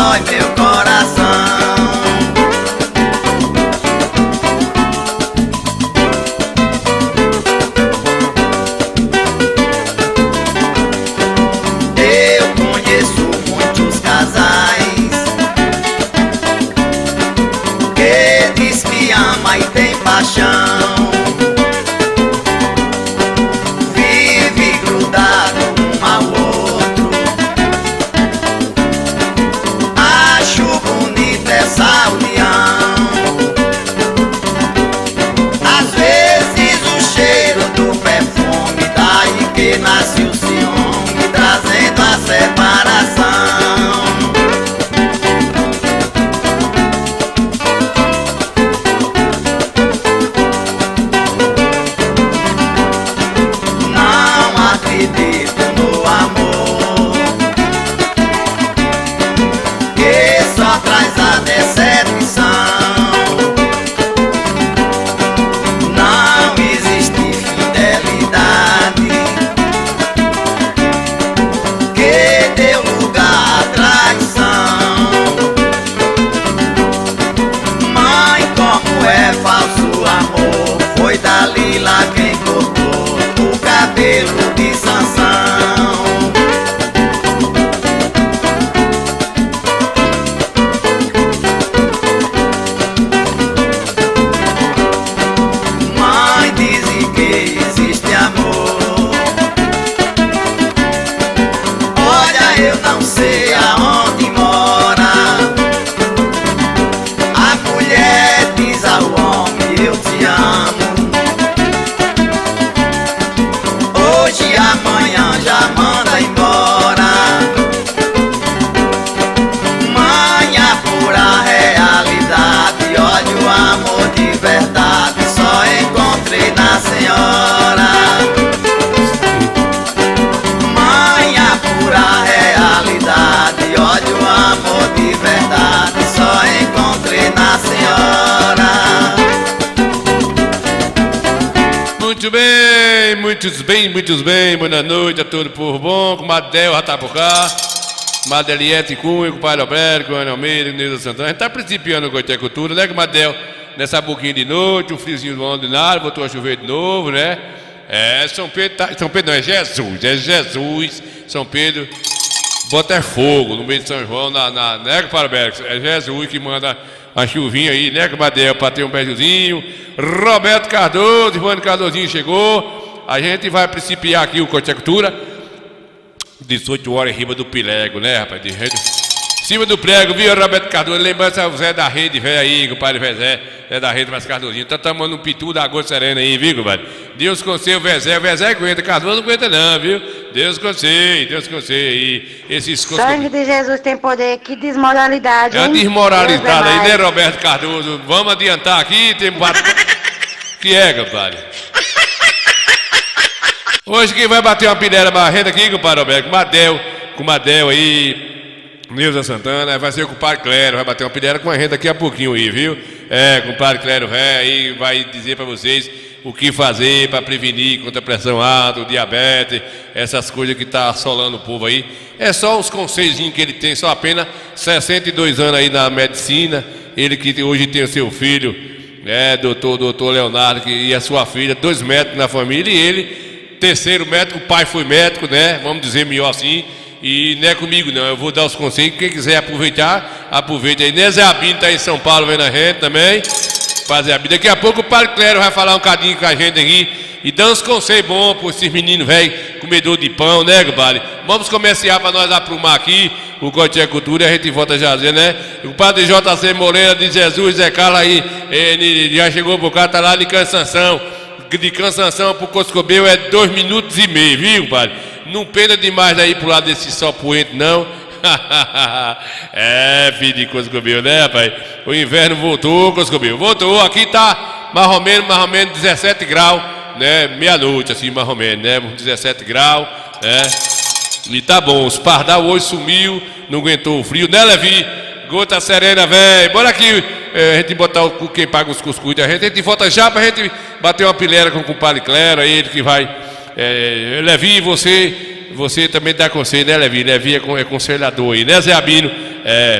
dói meu coração. Eu conheço muitos casais que diz que ama e tem paixão, vive grudado um ao outro. Acho bonita essa união. Às vezes o cheiro do perfume, daí que nasce o ciúme, trazendo a separação. Não acredito no amor, que só traz a decepção. Não existe fidelidade que deu lugar à traição. Mãe, como é falso amor, foi Dalila quem cortou o cabelo de Sansão. Mãe, dizem que existe amor. Olha, eu não sei aonde mora. A mulher diz ao homem: eu te amo. Hoje, amanhã já manda embora. Mãe, apura a realidade. Olha, o amor de verdade só encontrei na senhora. Mãe, apura a realidade. Olha, o amor de verdade só encontrei na senhora. Muito bem, boa noite a todo o povo bom, com Madel já tá por cá, Madeliette Cunha, com o Pai Alberto, com o Ana Almeida, com o Nilson Santana. A gente tá principiando o Goiás Cultura, né, com o Madel, nessa boquinha de noite, um friozinho do ordinário, voltou a chover de novo, né? São Pedro não, é Jesus, São Pedro bota fogo no meio de São João, né, com o Alberto, é Jesus que manda a chuvinha aí, né, com o Madel, pra ter um beijozinho. Roberto Cardoso, Ivone Cardozinho chegou. A gente vai principiar aqui o Goiás Cultura 18 horas em cima do pilego, né, rapaz? Em cima do prego, viu, Roberto Cardoso? Lembrança o Zé da Rede, velho aí, compadre Vezé, Zé da Rede, mas Cardozinho. Tá tomando um pitu da água serena aí, viu, compadre? Deus com você, o Vezé aguenta, Cardoso não aguenta não, viu? Deus com você aí. Esses sangue de Jesus tem poder, que desmoralidade, hein? É uma desmoralidade aí, né, Roberto Cardoso? Vamos adiantar aqui, tem que é, compadre? Hoje quem vai bater uma pilera barrenta aqui, compadre Roberto, com o Madel aí, Nilson Santana, vai ser o compadre Clério, vai bater uma pilera com a renda daqui a pouquinho aí, viu? Compadre Clério aí vai dizer pra vocês o que fazer para prevenir contra a pressão alta, o diabetes, essas coisas que tá assolando o povo aí. É só os conselhos que ele tem, só apenas 62 anos aí na medicina, ele que hoje tem o seu filho, doutor Leonardo, e a sua filha, 2 médicos na família, e ele, terceiro médico, o pai foi médico, né? Vamos dizer melhor assim. E não é comigo não, eu vou dar os conselhos. Quem quiser aproveitar, aproveite aí. Né, Zé Abino tá em São Paulo vendo a gente também. Fazer a vida. Daqui a pouco o Padre Clério vai falar um cadinho com a gente aqui e dar uns conselhos bons para esses meninos velho, comedor de pão, né, compadre? Vamos comerciar para nós aprumar aqui o Goiás Cultura e a gente volta já dizer, né? O Padre JC Moreira de Jesus, Zé Carlos aí, ele já chegou por cá, tá lá de Cansanção. De Cansanção pro Coscobel é 2 minutos e meio, viu, padre? Não pena demais daí pro lado desse sol poente, não. Filho de Coscobel, né, rapaz? O inverno voltou, Coscobel. Voltou, aqui tá mais ou menos 17 graus, né? Meia-noite, assim, mais ou menos, né? 17 graus, né? E tá bom, os pardal hoje sumiu, não aguentou o frio, né, Levi? Gota serena, velho. Bora aqui, a gente botar quem paga os cuscuz da gente. A gente volta já pra gente bater uma pilera com o compadre Clério, aí ele que vai. Levi, você você também dá conselho, né, Levi? Levi é conselhador aí, né, Zé Abino?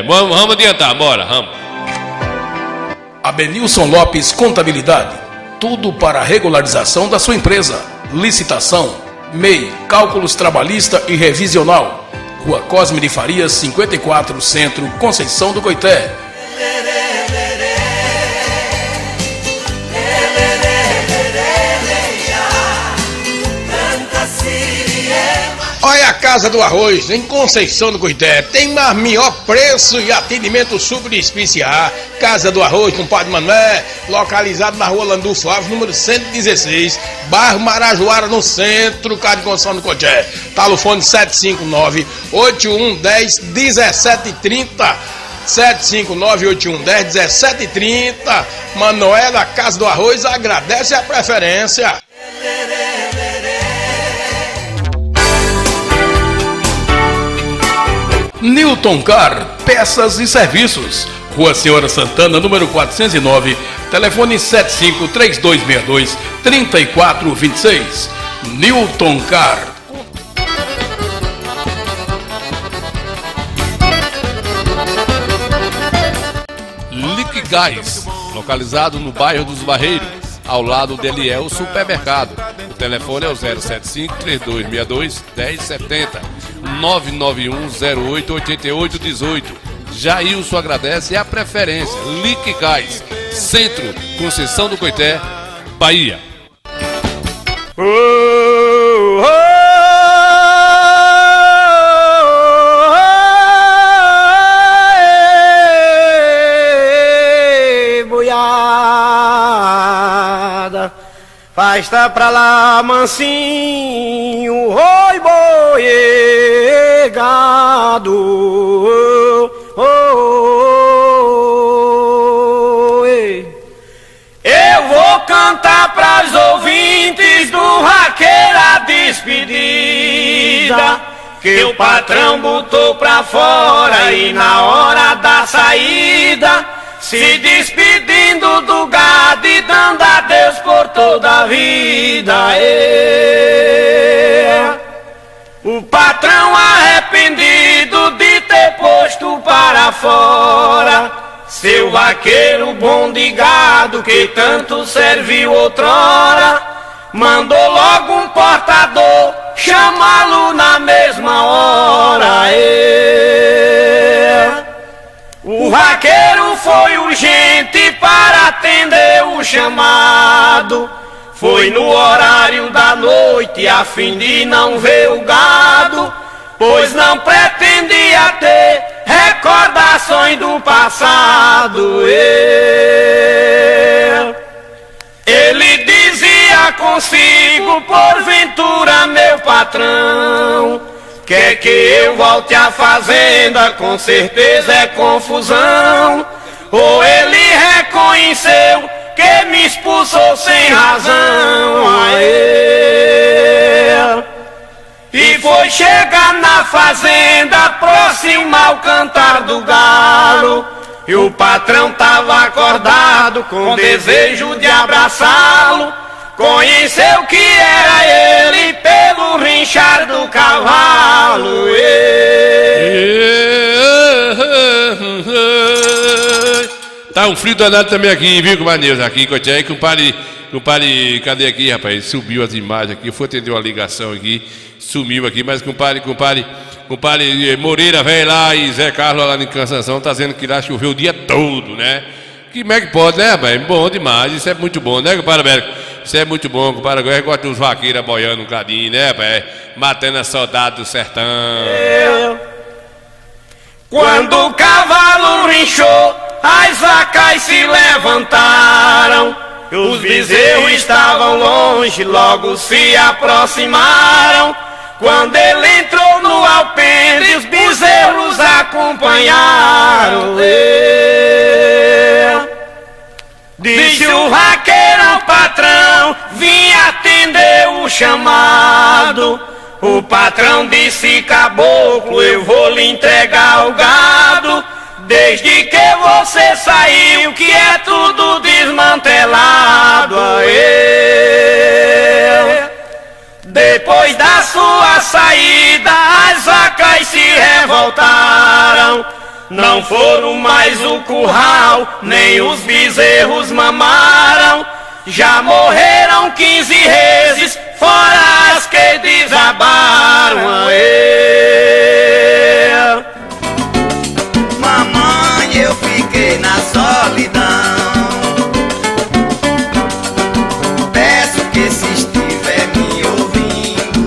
Vamos adiantar, bora, vamos. Abenilson Lopes Contabilidade. Tudo para a regularização da sua empresa. Licitação, MEI, cálculos trabalhista e revisional. Rua Cosme de Farias, 54, Centro, Conceição do Coité. Olha a Casa do Arroz, em Conceição do Coité. Tem melhor preço e atendimento super especial. Casa do Arroz, com Padre Manuel, localizado na rua Landu Flávio, número 116, bairro Marajoara, no centro, casa de Conceição do Coité. Telefone 759-8110-1730. 759-8110-1730. Manuela, Casa do Arroz, agradece a preferência. Newton Car, peças e serviços. Rua Senhora Santana, número 409, telefone 75-3262-3426. Newton Car. Liquigás, localizado no bairro dos Barreiros, ao lado do Eliel Supermercado. O telefone é o 075-3262-1070, 991-08-8818. Jailson agradece a preferência. Liquigás, Centro, Conceição do Coité, Bahia. Fasta pra lá, mansinho, oi, boi, gado, eu vou cantar pras ouvintes do Raqueiro a despedida, que o patrão botou pra fora e na hora da saída se despedindo do gado e dando adeus por toda a vida. O patrão arrependido de ter posto para fora seu vaqueiro bom de gado que tanto serviu outrora, mandou logo um portador chamá-lo na mesma hora. O vaqueiro foi urgente para atender o chamado, foi no horário da noite a fim de não ver o gado, pois não pretendia ter recordações do passado. Ele dizia consigo, porventura meu patrão, quer que eu volte à fazenda, com certeza é confusão. Ou ele reconheceu que me expulsou sem razão. E foi chegar na fazenda, aproximar o cantar do galo, e o patrão tava acordado com desejo de abraçá-lo. Conheceu que era ele pelo rinchar do cavalo. Tá um frio danado também aqui, viu, compadre? Aqui, compadre, cadê aqui, rapaz? Subiu as imagens aqui, eu fui atender uma ligação aqui, sumiu aqui, mas compadre Moreira, velho, lá, e Zé Carlos lá em Cansanção, tá dizendo que lá choveu o dia todo, né? Como é que pode, né, rapaz? Bom demais, isso é muito bom, né, compadre Américo? Isso é muito bom, compadre. Agora eu gosto dos vaqueiros boiando um cadinho, né, rapaz? Matando a saudade do sertão. Quando o cavalo rinchou, as vacas se levantaram, os bezerros estavam longe, logo se aproximaram. Quando ele entrou no alpendre, os bezerros acompanharam. Disse o vaqueiro ao patrão, vim atender o chamado. O patrão disse, caboclo, eu vou lhe entregar o gado, desde que você saiu, que é tudo desmantelado. Depois da sua saída, voltaram. Não foram mais o curral, nem os bezerros mamaram. Já morreram 15 vezes, fora as que desabaram. Mamãe, eu fiquei na solidão. Peço que se estiver me ouvindo,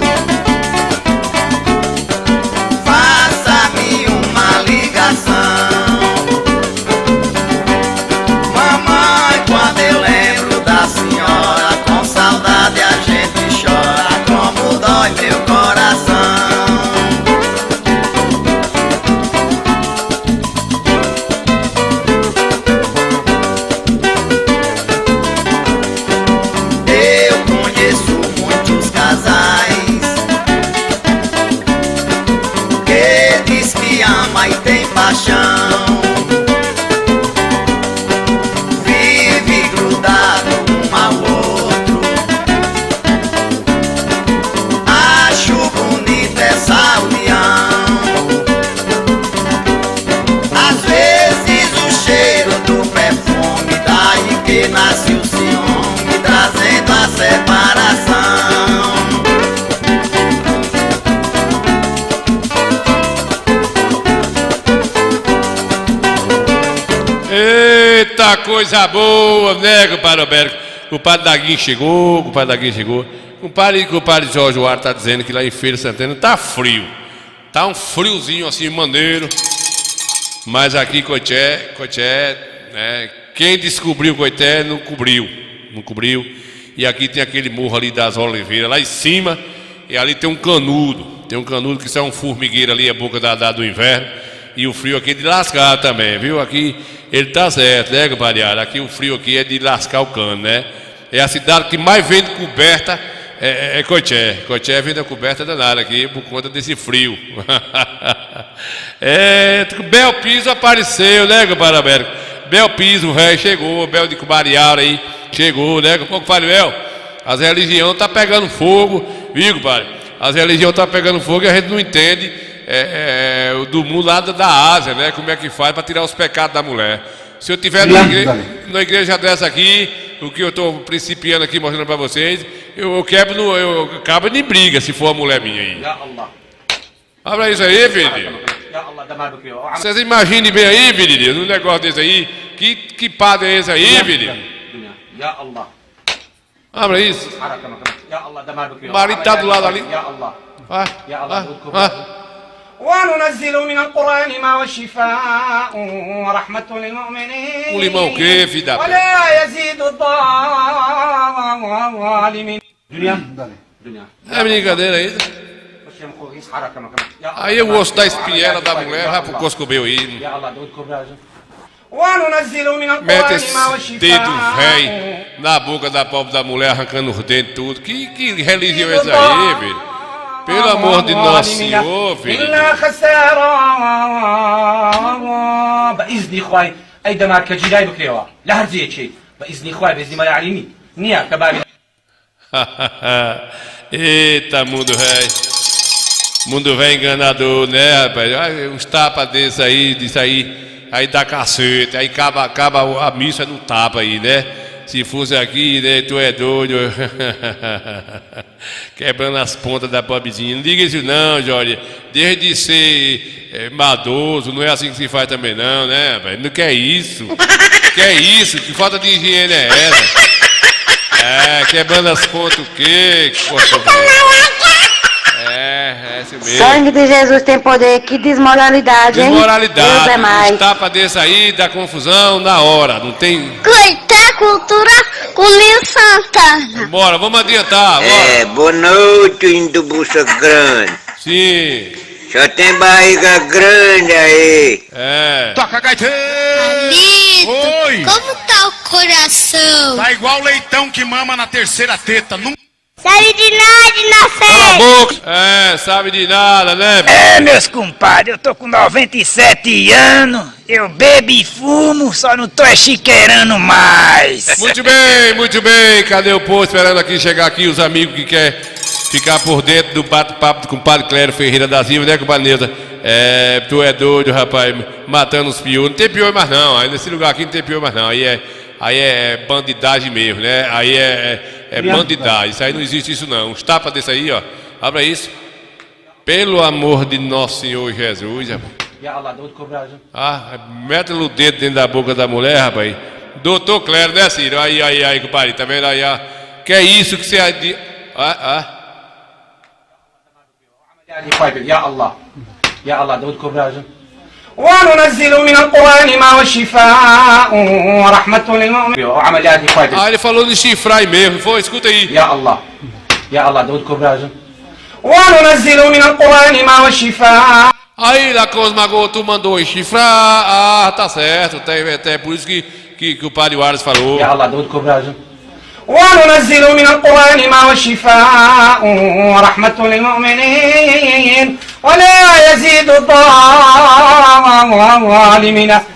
faça-me uma ligação. Mamãe, quando eu lembro da senhora, com saudade a gente chora, como dói meu coração. Eu conheço muitos casais que diz que ama e tem paixão, vive grudado um ao outro. Acho bonita essa união. Às vezes o cheiro do perfume, daí que nasce o ciúme, trazendo a separação. Eita, coisa boa, né, compadre Roberto? O padre Daguinho chegou, o compadre Jorge Ward tá dizendo que lá em Feira Santana tá frio. Tá um friozinho assim, maneiro. Mas aqui, Coité, né, quem descobriu Coité não cobriu. E aqui tem aquele morro ali das Oliveiras, lá em cima, e ali tem um canudo que isso é um formigueiro ali, a boca do inverno. E o frio aqui é de lascar também, viu? Aqui ele tá certo, né, compadre? Aqui o frio aqui é de lascar o cano, né? É a cidade que mais vende coberta, é Coité. Coité vende a coberta danada aqui por conta desse frio. Bel Piso apareceu, né, compadre Alberto? Bel Piso, velho, chegou, Bel de Cubariara aí, chegou, né? Com pouco falei, Bel, as religiões tá pegando fogo, viu, compadre? As religiões tá pegando fogo e a gente não entende do mundo lá da Ásia, né? Como é que faz para tirar os pecados da mulher. Se eu tiver na igreja dessa aqui, o que eu estou principiando aqui, mostrando para vocês, eu acabo de briga se for a mulher minha aí. Abra isso aí, filho. Vocês imaginem bem aí, filho, um negócio desse aí. Que padre é esse aí, filho? Abra isso. O marido está do lado ali. وننزل من القرآن ما والشفاء ورحمة للمؤمنين. Um limão o quê, filho da ولا يزيد الظالمين. É brincadeira ainda. Aí o osso da espinhela da mulher vai pro coscobeu aí. وننزل من Mete القرآن esse ما dedo والشفاء. velho na boca da pobre da mulher, arrancando os dentes tudo. Que religião é essa aí, filho? Pelo amor de Nosso Senhor, filho. إلا خسارة بإذن إخواني أيضا ما كجيلاي بكريوا لا هرزية شيء بإذن إخواني بإذن ما يعلمين نيا كبابي. Eita, mundo velho. Mundo velho enganador, né, rapaz? Uns tapas desses aí, disso aí dá cacete, aí acaba a missa no tapa aí, né? Se fosse aqui, né, tu é doido. Quebrando as pontas da pobrezinha. Não diga isso não, Jorge. Deixa de ser maldoso, não é assim que se faz também não, né, rapaz? Não quer isso. Que isso? Que falta de higiene é essa? Quebrando as pontas o quê? Que coisa é isso mesmo. Sangue de Jesus tem poder, que desmoralidade, hein? Deus é Desmoralidade, mais. uns tapas desse aí, dá confusão na hora, não tem... Coité Cultura com Lio Santana. Bora, vamos adiantar, bora. Boa noite, indo bucha grande. Sim, Só tem barriga grande aí. Toca, gaiteiro! Lito, Oi! como tá o coração? Tá igual leitão que mama na terceira teta. Não... Sabe de nada, na cala a fé. boca. Sabe de nada, né? Meus compadres, eu tô com 97 anos, eu bebo e fumo, só não tô chiqueirando mais. Muito bem. Cadê o povo esperando aqui chegar aqui os amigos que querem ficar por dentro do bate-papo do compadre Clério Ferreira da Silva, né, compadre Neuza? Tu é doido, rapaz, matando os piolhos. Não tem piolho mais não, aí nesse lugar aqui não tem piolho mais não. Aí é bandidagem mesmo, né? Aí é bandidagem. Isso aí não existe isso não. Uns tapas desse aí, ó. Abra isso. Pelo amor de nosso Senhor Jesus, rapaz. Mete o dedo dentro da boca da mulher, rapaz. Doutor Clério, né, Ciro? Aí, compadre, tá vendo aí, ó? Que é isso que você... يا الله داود كبراجة وننزل من القرآن ما هو شفاء ورحمة للمؤمنين وعمليات فايدة. Ele falou de chifrar aí mesmo, foi? Escuta aí. يا الله داود كبراجة وننزل من القرآن ما هو شفاء. Aí, lá Cosmago, tu mandou chifrar. Tá certo, até por isso que o padre Wallace falou. يا الله داود كبراجة وننزل من القرآن ما هو شفاء ورحمة للمؤمنين ولا يزيد الظالمين.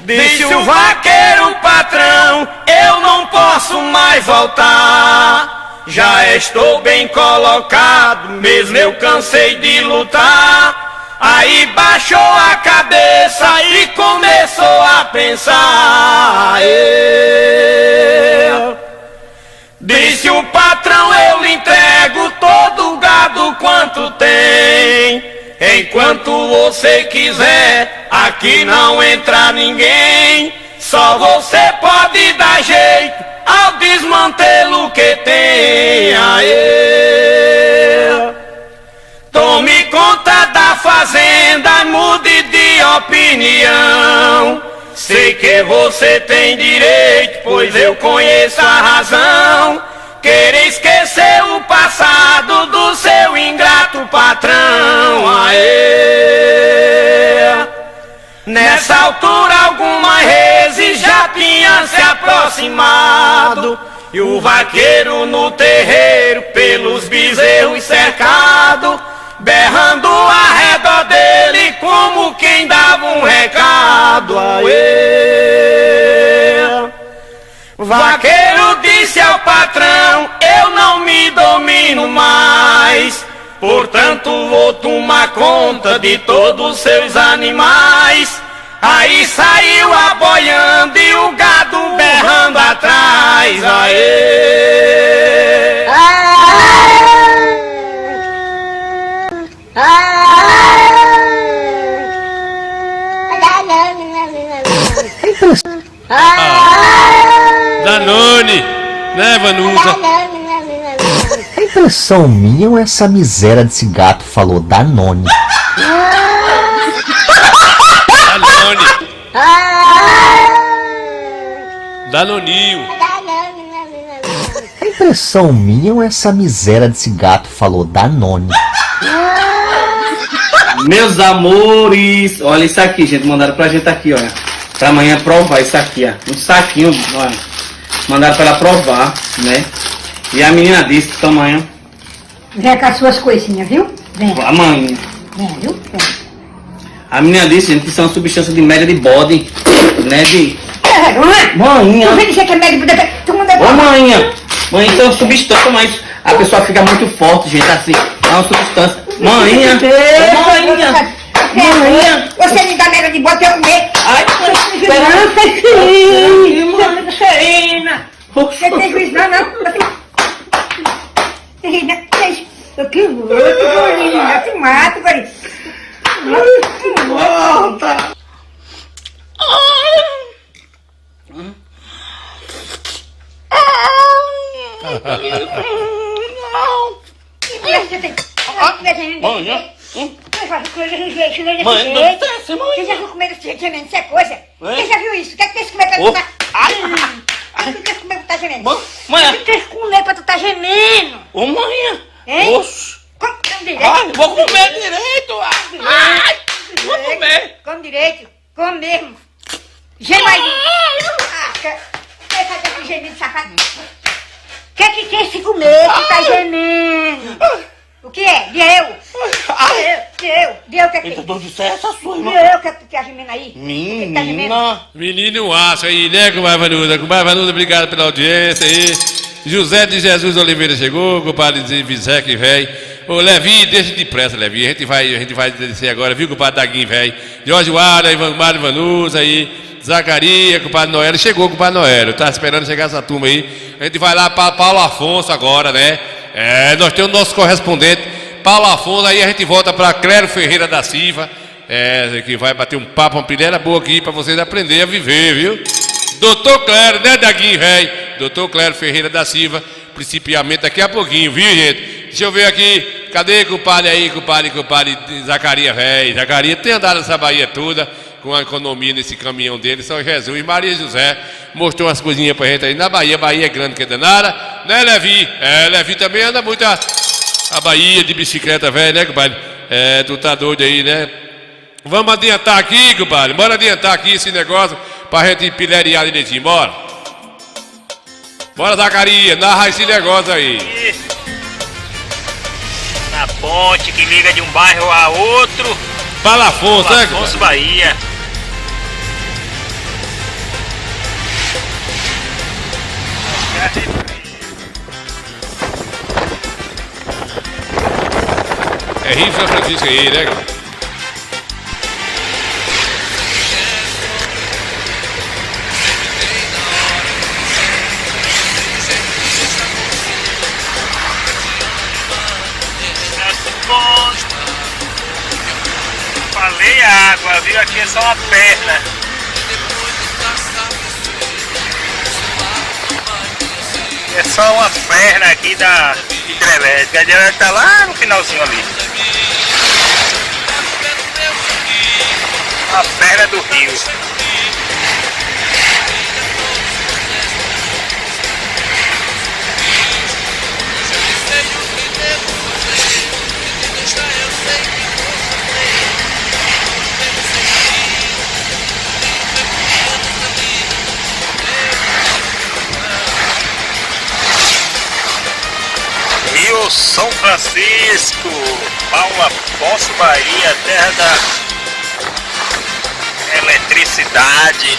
Disse o vaqueiro patrão, eu não posso mais voltar. Já estou bem colocado, mesmo eu cansei de lutar. Aí baixou a cabeça e começou a pensar. Disse o patrão, eu lhe entrego todo o gado quanto tem. Enquanto você quiser, aqui não entra ninguém. Só você pode dar jeito ao desmantelo que tem. Tome conta da fazenda, mude de opinião. Sei que você tem direito, pois eu conheço a razão. Querer esquecer o passado do seu ingrato patrão. Nessa altura algumas vezes já tinha se aproximado, e o vaqueiro no terreiro pelos bezerros cercado, berrando ao redor dele como quem dava um recado. Vaqueiro disse ao patrão, eu não me domino mais, portanto vou tomar conta de todos os seus animais. Aí saiu aboiando e o gado berrando atrás. Danone, né, Vanusa? É impressão minha ou essa miséria desse gato falou Danone? Danone. Danoninho. É impressão minha ou essa miséria desse gato falou Danone? Meus amores, olha isso aqui, gente, mandaram pra gente aqui, olha. Pra amanhã provar isso aqui, ó. Um saquinho, olha. Mandaram pra ela provar, né? E a menina disse que tamanho. Vem com as suas coisinhas, viu? Vem. Amanhã. Vem, viu? Vem. A menina disse, gente, que isso é uma substância de média de bode, né? Mãinha. Tu vem dizer que é média de... Tu manda... Ô, mãinha. Mãinha, isso é uma substância, mas a pessoa fica muito forte, gente, assim. É uma substância. Mãinha. Mãinha. Mãinha. Você me dá média de bode, eu comer. Ai, Serena. Você tem juízo, não. Serena, eu que vou, eu te mato, Gori. Volta. Mãe, você já viu comer desse jeito gemendo? Isso é coisa? Você já viu isso? O que é que tem que comer pra tu tá... O que tem que comer pra tu tá gemendo? O que tem que comer pra tu tá gemendo? Ô, mãe. Hein? Oxi. Come direito. Ai, vou comer direito. Ai, vou comer. Come direito. Come mesmo. Gema aí. Você faz esse gemido safado. O que é que tem que comer que tá gemendo? O que é? De eu? De eu, o que é que tem? Meu Deus do céu, essa sua irmã. De eu, o que é que tá gemendo aí? Menina. Menino acha aí, né, compadre Vanusa? Compadre Vanusa, obrigado pela audiência aí. José de Jesus Oliveira chegou, compadre Visec, velho. Ô, Levi, deixa depressa, Levi. A gente vai descer agora, viu, compadre Daguinho, velho? Jorge Wara, Mário Vanusa aí, Zacarias, compadre Noel. Chegou o compadre Noel, tá esperando chegar essa turma aí. A gente vai lá para Paulo Afonso agora, né? Nós temos o nosso correspondente, Paulo Afonso, aí a gente volta para Clério Ferreira da Silva, que vai bater um papo, uma pilheira boa aqui para vocês aprenderem a viver, viu? Doutor Clério, né, Daguinho, velho? Doutor Clério Ferreira da Silva, principiamente daqui a pouquinho, viu, gente? Deixa eu ver aqui, cadê compadre aí, compadre Zacarias, velho? Zacarias tem andado nessa Bahia toda, com a economia nesse caminhão dele, São Jesus, Maria José, mostrou umas coisinhas pra gente aí na Bahia. Bahia é grande que é danada, né, Levi? Levi também anda muito a Bahia de bicicleta, velho, né, compadre? Tu tá doido aí, né? Vamos adiantar aqui, compadre, bora adiantar aqui esse negócio pra gente pilhariar direitinho, bora. Bora, Zacarias, narra esse negócio aí. Na ponte que liga de um bairro a outro. Paulo Afonso, né? Afonso, Bahia. É Rio São Francisco aí, né, galera? Falei água, viu? Aqui é só uma perna. É só uma perna aqui da hidrelétrica. A hidrelétrica tá lá no finalzinho ali. A perna do rio. Rio São Francisco, Paulo Afonso, Bahia, terra da eletricidade,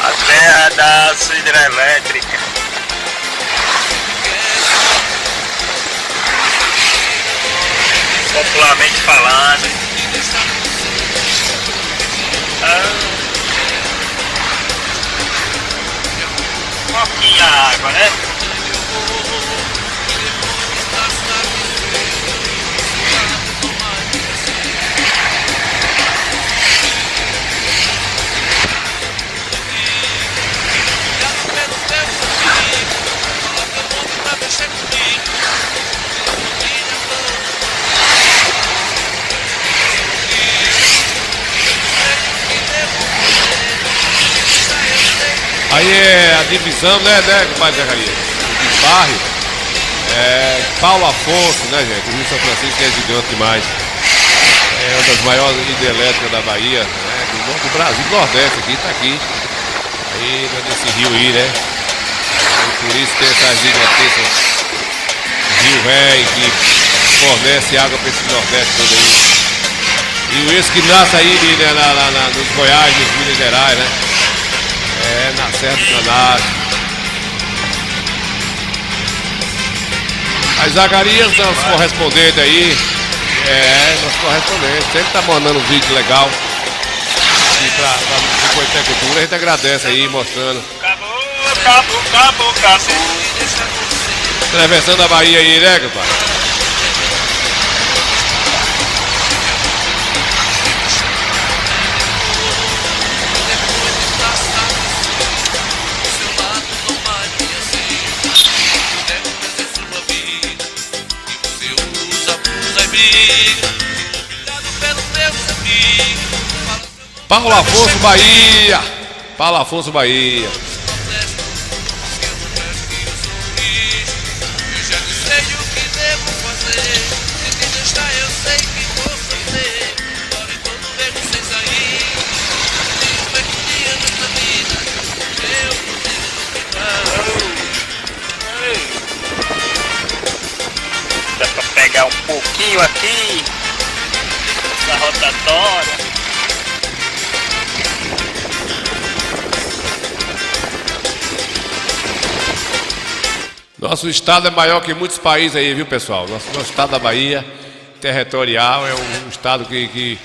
a terra das hidrelétricas. Popularmente falando. Pouquinha água, né? Aí é a divisão, né, compadre Zacarias? De bairro. Paulo Afonso, né, gente? O Rio São Francisco é gigante demais. É uma das maiores hidrelétricas da Bahia, né? Do Brasil, do Nordeste aqui, tá aqui. Aí, nesse rio aí, né? E por isso tem essas gigantescas rio velho que fornece água para esse Nordeste todo aí. E esse que nasce aí, né, nos Goiás, nos Minas Gerais, né? Na Serra do Canal. As Zacarias, nosso correspondente aí. Nosso correspondente. Sempre tá mandando um vídeo legal. E pra Coitecultura, a gente agradece aí, mostrando. Acabou. Atravessando a Bahia aí, né, compadre? Paulo Afonso, Bahia. Paulo Afonso, Bahia. Dá pra pegar um pouquinho aqui essa rotatória. Nosso estado é maior que muitos países aí, viu, pessoal? Nosso estado da Bahia, territorial, é um estado que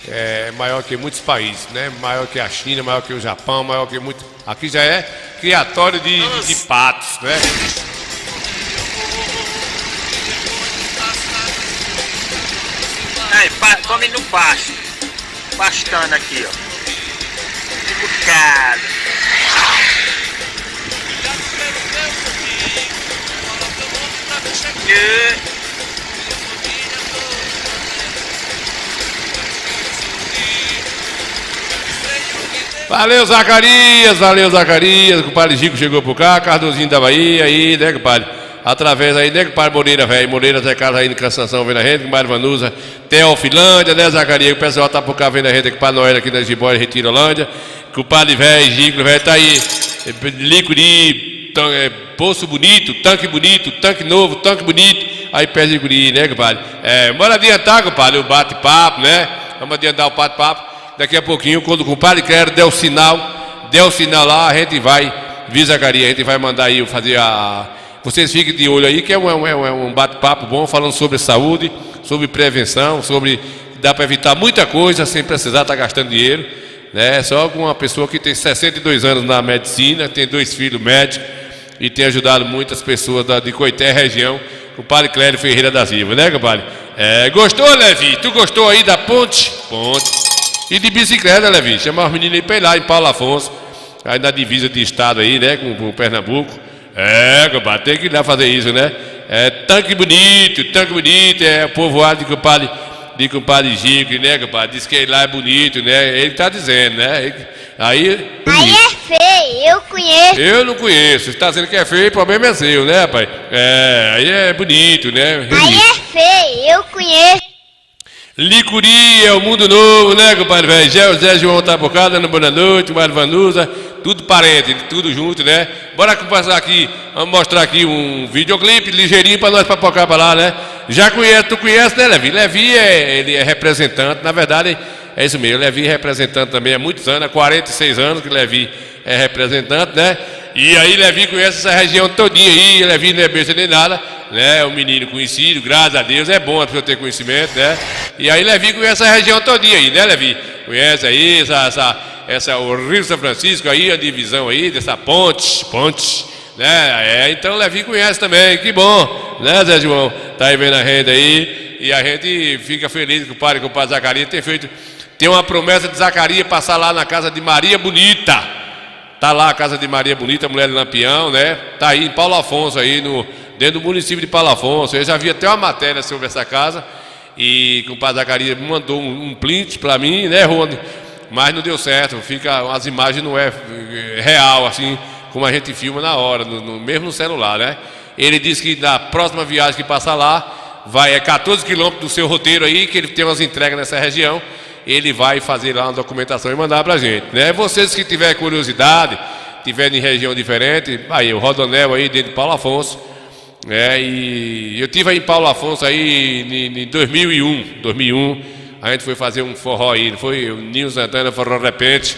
é maior que muitos países, né? Maior que a China, maior que o Japão, maior que muito... Aqui já é criatório de patos, né? Aí, come no pasto. Pastando aqui, ó. Um bocado. Valeu, Zacarias, o compadre Chico chegou por cá, Cardozinho da Bahia aí, né, compadre? Através aí, né, compadre Moreira, velho, Moreira Zé Carlos aí no Cansação vendo a gente, compadre Vanusa, Teofilândia, né, Zacarias, o pessoal tá por cá vendo a gente, compadre Noel aqui na Gibóia, Retirolândia, compadre velho, Chico, velho, tá aí, Licuri, Poço Bonito, tanque novo, tanque bonito, aí perto de Licuri, né, compadre? Bora adiantar, compadre, o bate-papo, né? Vamos adiantar o bate-papo. Daqui a pouquinho, quando o compadre Clério der o sinal lá, a gente vai, viu, Zacarias, a gente vai mandar aí fazer a... Vocês fiquem de olho aí, que é um bate-papo bom, falando sobre saúde, sobre prevenção, sobre... Dá para evitar muita coisa sem precisar estar gastando dinheiro, né? Só com uma pessoa que tem 62 anos na medicina, tem 2 filhos médicos e tem ajudado muitas pessoas de Coité região, o compadre Clério Ferreira da Silva, né, compadre? Gostou, Levi? Tu gostou aí da ponte? E de bicicleta, Levi, chamar os meninos aí pra ir lá em Paulo Afonso, aí na divisa de estado aí, né, com Pernambuco. Compadre, tem que ir lá fazer isso, né? Tanque bonito, o povoado de compadre Chico, né, compadre? Diz que lá é bonito, né? Ele tá dizendo, né? Aí é feio, eu conheço. Eu não conheço, você tá dizendo que é feio, o problema é seu, né, rapaz? Aí é bonito, né? Aí é feio, eu conheço. Licuri é o mundo novo, né, compadre velho? José João tá por cá, dando boa noite, compadre Vanusa, tudo parente, tudo junto, né? Bora passar aqui, vamos mostrar aqui um videoclipe ligeirinho pra nós papocar pra lá, né? Já conhece, tu conhece, né, Levi? Levi ele é representante, na verdade, é isso mesmo, Levi é representante também há muitos anos, há 46 anos que Levi é representante, né? E aí Levi conhece essa região todinha aí, Levi não é besta nem nada, né? É um menino conhecido, graças a Deus, é bom a pessoa ter conhecimento, né? E aí Levi conhece essa região todinha aí, né, Levi? Conhece aí o Rio São Francisco aí, a divisão aí, dessa ponte, né? Então Levi conhece também, que bom, né, Zé João? Tá aí vendo a gente aí, e a gente fica feliz com o padre Zacarias tem uma promessa de Zacarias passar lá na casa de Maria Bonita. Tá lá a casa de Maria Bonita, mulher de Lampião, né? Tá aí em Paulo Afonso, aí dentro do município de Paulo Afonso. Eu já vi até uma matéria sobre essa casa. E o compadre Zacarias mandou um print pra mim, né, Rony? Mas não deu certo, as imagens não é real, assim, como a gente filma na hora, mesmo no celular, né? Ele disse que na próxima viagem que passar lá, 14 quilômetros do seu roteiro aí, que ele tem umas entregas nessa região. Ele vai fazer lá uma documentação e mandar pra gente, né? Vocês que tiverem curiosidade, tiverem em região diferente, aí o Rodonel aí dentro de Paulo Afonso, né? E eu tive aí em Paulo Afonso aí em 2001, a gente foi fazer um forró aí, foi o Ninho Santana Forró Repente,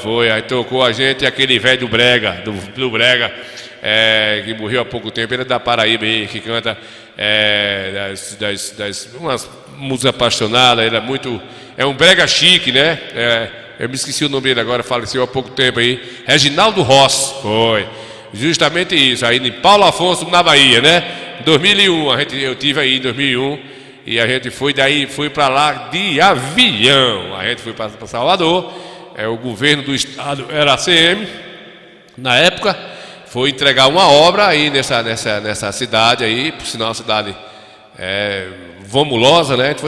foi, aí tocou a gente aquele velho do Brega, que morreu há pouco tempo, ele é da Paraíba aí, que canta umas músicas apaixonadas, ele é um brega chique, né? Eu me esqueci o nome dele agora, faleceu há pouco tempo aí. Reginaldo Ross, foi. Justamente isso, aí em Paulo Afonso, na Bahia, né? 2001, eu tive aí em 2001 e a gente foi para lá de avião. A gente foi para Salvador, o governo do estado era a CM, na época, foi entregar uma obra aí nessa cidade aí, por sinal, uma cidade vomulosa, né? A gente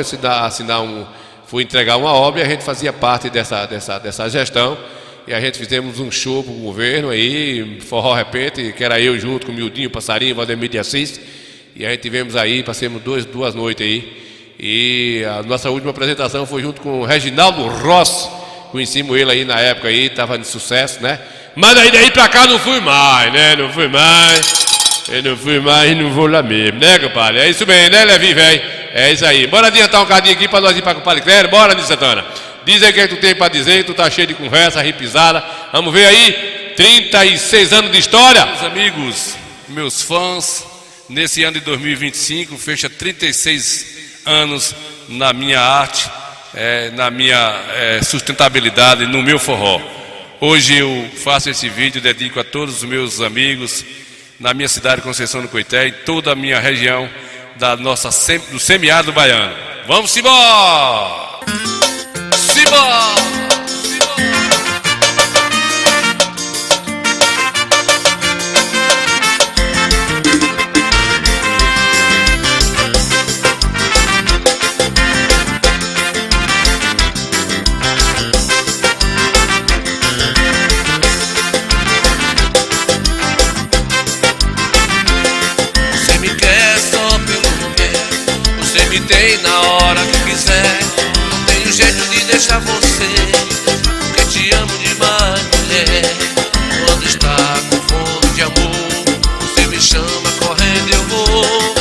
foi entregar uma obra e a gente fazia parte dessa gestão. E a gente fizemos um show pro governo aí, Forró Repente, que era eu junto com o Mildinho, Passarinho, Valdemir de Assis. E a gente tivemos aí, passamos duas noites aí. E a nossa última apresentação foi junto com o Reginaldo Ross. Conhecemos ele aí na época aí, estava de sucesso, né? Mas daí pra cá não fui mais, né? Eu não fui mais e não vou lá mesmo, né, compadre? É isso mesmo, né, Levi, velho? É isso aí. Bora adiantar um cadinho aqui pra nós ir pra compadre Clério. Bora, Nilson Santana. Diz aí o que tu tem pra dizer, tu tá cheio de conversa, ripisada. Vamos ver aí, 36 anos de história. Meus amigos, meus fãs. Nesse ano de 2025, fecha 36 anos na minha arte, na minha sustentabilidade, no meu forró. Hoje eu faço esse vídeo, dedico a todos os meus amigos na minha cidade, Conceição do Coité, e toda a minha região do semiárido baiano. Vamos embora! Simbora! Tem na hora que quiser, não tenho jeito de deixar você, porque te amo demais, mulher. Quando está com fome de amor, você me chama correndo, eu vou.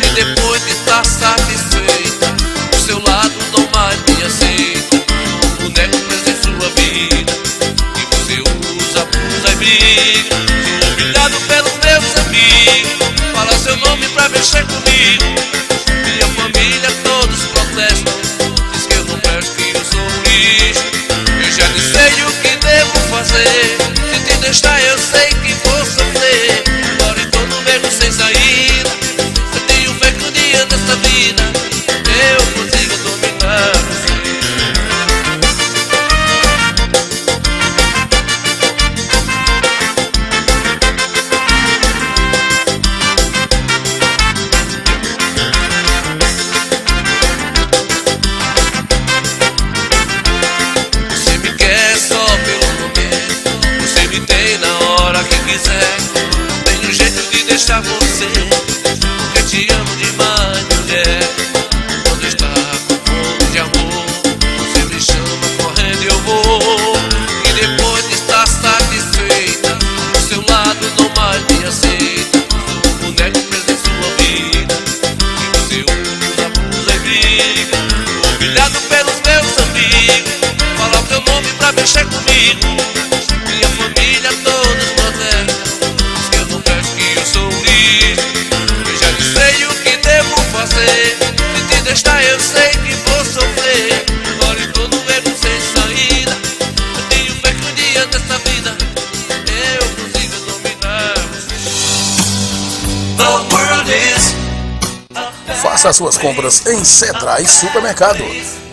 E depois de estar satisfeita, do seu lado não mais me aceita. Um boneco preso em sua vida, que você usa, abusa e briga. Sou humilhado pelos meus amigos, fala seu nome pra mexer comigo. Minha família todos protestam, diz que eu não presto, que eu sou um lixo. Eu já nem sei o que devo fazer, se te deixar eu sei que vou sofrer. Agora estou no beco sem saída, eu tenho fé que um dia dessa vida eu consigo dominar você. Tenho jeito de deixar você, porque te amo demais, mulher. Quando está com fome de amor, você me chama correndo e eu vou. E depois de estar satisfeita, do seu lado não mais me aceita. Sou um boneco preso em sua vida, que você usa, abusa e briga. Humilhado pelos meus amigos, fala o teu nome pra mexer comigo. Minha família todos protestam, diz que eu não presto, que eu sou um lixo. Eu já não sei o que devo fazer, se te deixar eu sei que vou sofrer. Agora estou no beco sem saída, eu tenho fé que um dia dessa vida eu consigo dominar você. The world is... Faça suas compras em Cedrais Supermercado,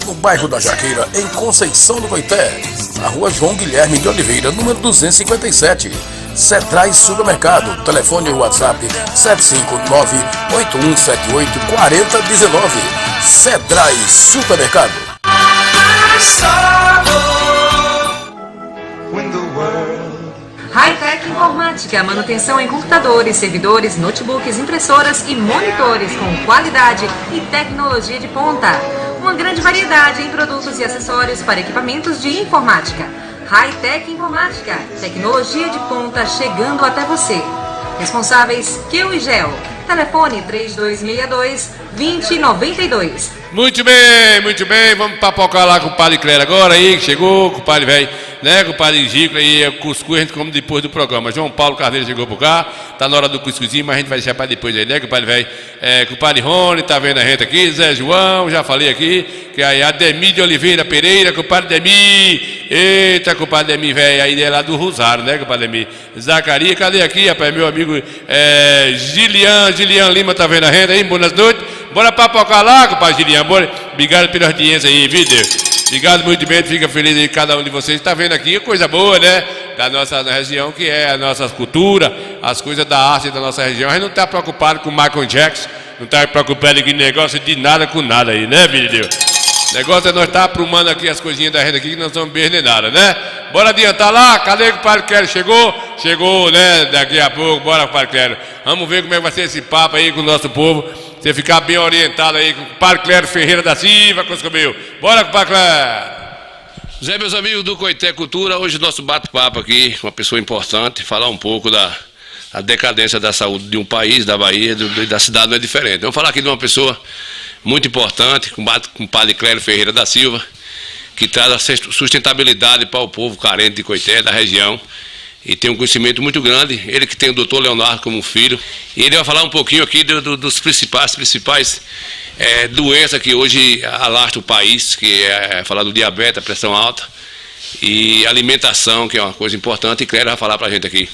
no bairro da Jaqueira, em Conceição do Coité, na rua João Guilherme de Oliveira, número 257. Cedrais Supermercado, telefone e WhatsApp 759-8178-4019. Cedrais Supermercado. Hi-Tech Informática, manutenção em computadores, servidores, notebooks, impressoras e monitores com qualidade e tecnologia de ponta. Uma grande variedade em produtos e acessórios para equipamentos de informática. Hi-Tech Informática, tecnologia de ponta chegando até você. Responsáveis Kiel e Gel. Telefone 3262-2092. Muito bem, vamos papocar lá com o Padre Clério agora aí, que chegou, com o Padre velho, né, com o Padre Gico, aí o cuscuz a gente come depois do programa. João Paulo Carneiro chegou por cá, tá na hora do cuscuzinho, mas a gente vai deixar para depois aí, né, com o Padre velho, com o Padre Rony, tá vendo a gente aqui, Zé João, já falei aqui, que aí Ademir de Oliveira Pereira, com o Padre Ademir, eita, com o Padre Ademir, velho, aí é lá do Rosário, né, com o Padre Ademir. Zacarias, cadê aqui, rapaz, meu amigo Gilian Lima, tá vendo a gente aí, boas noites. Bora papocar lá, compadre Gilian, bora. Obrigado pela audiência aí, viu, Deus? Obrigado muito bem, fica feliz aí cada um de vocês. Está vendo aqui coisa boa, né? Da nossa região, que é a nossa cultura, as coisas da arte da nossa região. A gente não está preocupado com o Michael Jackson, não está preocupado com negócio de nada com nada aí, né, filho de Deus? O negócio é nós estar aprumando aqui as coisinhas da gente aqui, que nós não vamos ver nada, né? Bora adiantar lá, cadê que o Padre Clério chegou? Chegou, né? Daqui a pouco, bora, Padre Clério. Vamos ver como é que vai ser esse papo aí com o nosso povo. Você ficar bem orientado aí com o Padre Clério Ferreira da Silva, meu. Bora com o Padre Clério. Zé, meus amigos do Coité Cultura, hoje nosso bate-papo aqui com uma pessoa importante, falar um pouco da decadência da saúde de um país, da Bahia, da cidade não é diferente. Vamos falar aqui de uma pessoa muito importante, com o Padre Clério Ferreira da Silva, que traz a sustentabilidade para o povo carente de Coité, da região. e tem um conhecimento muito grande. Ele que tem o doutor Leonardo como filho. E ele vai falar um pouquinho aqui dos principais doenças que hoje alastra o país, que é falar do diabetes, a pressão alta e alimentação, que é uma coisa importante. E Clério vai falar pra gente aqui.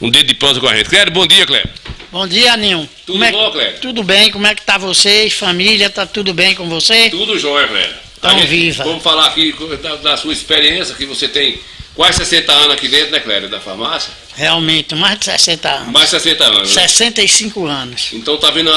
Um dedo de prosa com a gente. Clério, bom dia, Clério. Bom dia, Ninho. Tudo bom, Clério? Tudo bem, como é que tá vocês, família, tá tudo bem com você? Tudo jóia, Clério. Então viva. Vamos falar aqui da sua experiência, que você tem quase 60 anos aqui dentro, né, Clério, da farmácia? Realmente, mais de 60 anos. Mais de 60 anos, né? 65 anos. Então tá vindo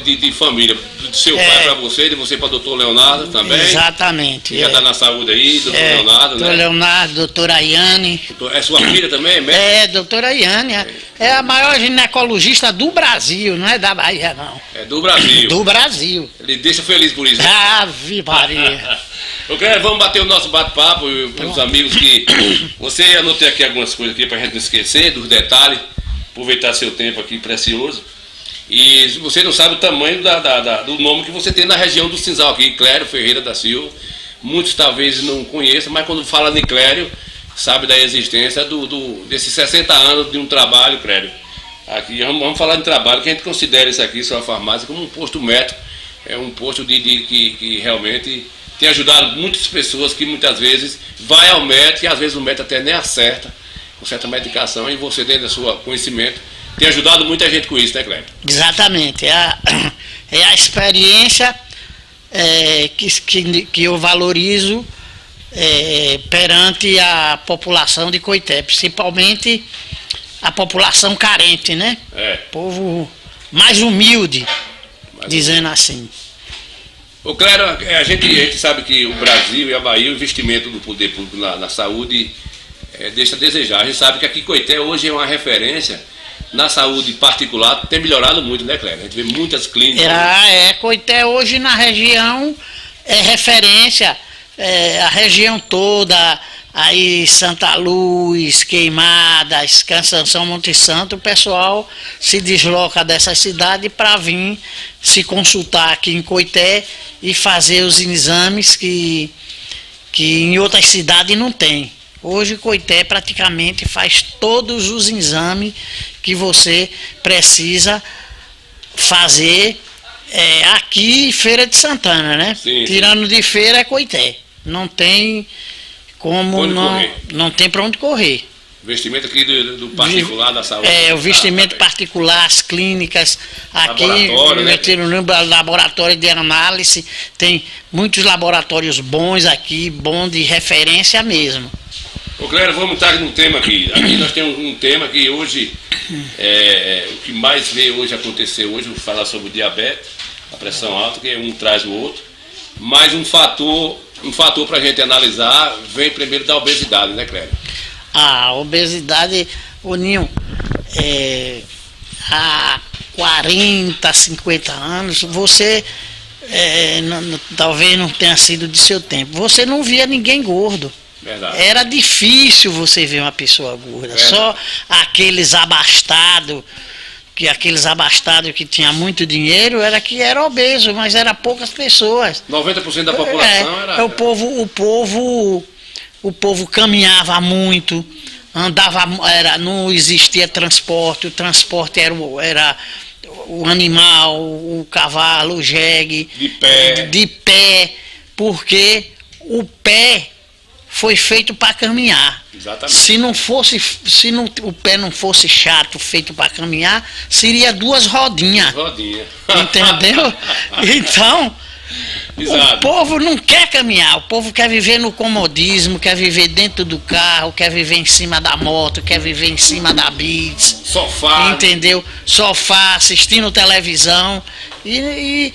de família, do seu pai para você, de você para o doutor Leonardo também. Exatamente. Que já tá na saúde aí, doutor Leonardo, né? Doutor Leonardo, doutora Ayane. É sua filha também, médica? Doutora Ayane. É a maior ginecologista do Brasil, não é da Bahia, não. É do Brasil. Do Brasil. Ele deixa feliz por isso. Ave Maria. Vamos bater o nosso bate-papo, os amigos que... Você anotei aqui algumas coisas aqui pra gente não esquecer, dos detalhes, aproveitar seu tempo aqui precioso. E você não sabe o tamanho do nome que você tem na região do Cinzal aqui, Clério Ferreira da Silva. Muitos talvez não conheçam, mas quando fala de Clério, sabe da existência desses 60 anos de um trabalho, Clério. Aqui vamos falar de trabalho, que a gente considera isso aqui, sua farmácia, como um posto médico. É um posto que realmente tem ajudado muitas pessoas que muitas vezes vai ao médico e às vezes o médico até nem acerta com certa medicação, e você, dentro do seu conhecimento, tem ajudado muita gente com isso, né, Cléber? Exatamente. É a experiência que eu valorizo perante a população de Coité, principalmente a população carente, né? Povo mais humilde, dizendo assim. Ô, Clério, a gente sabe que o Brasil e a Bahia, o investimento do poder público na saúde deixa a desejar. A gente sabe que aqui Coité hoje é uma referência na saúde particular, tem melhorado muito, né, Clério? A gente vê muitas clínicas. Coité hoje na região é referência, a região toda, aí Santa Luz, Queimadas, Cansanção, Monte Santo, o pessoal se desloca dessa cidade para vir se consultar aqui em Coité e fazer os exames que em outras cidades não tem. Hoje Coité praticamente faz todos os exames que você precisa fazer aqui em Feira de Santana, né? Sim. Tirando de Feira é Coité. Não tem como, não tem para onde correr. Investimento aqui do particular da saúde. O investimento particular, as clínicas, aqui, no laboratório de análise, tem muitos laboratórios bons aqui, bons de referência mesmo. Ô, Clério, vamos entrar num tema aqui. Aqui nós temos um tema que hoje, o que mais vê hoje acontecer hoje, vou falar sobre o diabetes, a pressão alta, que um traz o outro, mas um fator para a gente analisar vem primeiro da obesidade, né, Clério? A obesidade, o Ninho, há 40, 50 anos, você talvez não tenha sido de seu tempo, você não via ninguém gordo. Verdade. Era difícil você ver uma pessoa gorda. Verdade. Só aqueles abastados que tinha muito dinheiro era obeso, mas era poucas pessoas. 90% da população era... O povo caminhava muito, andava, não existia transporte, o transporte era o animal, o cavalo, o jegue. De pé, porque o pé foi feito para caminhar. Exatamente. Se o pé não fosse chato, feito para caminhar, seria duas rodinhas. Entendeu? Então, exato. O povo não quer caminhar, o povo quer viver no comodismo, quer viver dentro do carro, quer viver em cima da moto, quer viver em cima da Blitz. Sofá. Entendeu? Sofá, assistindo televisão. E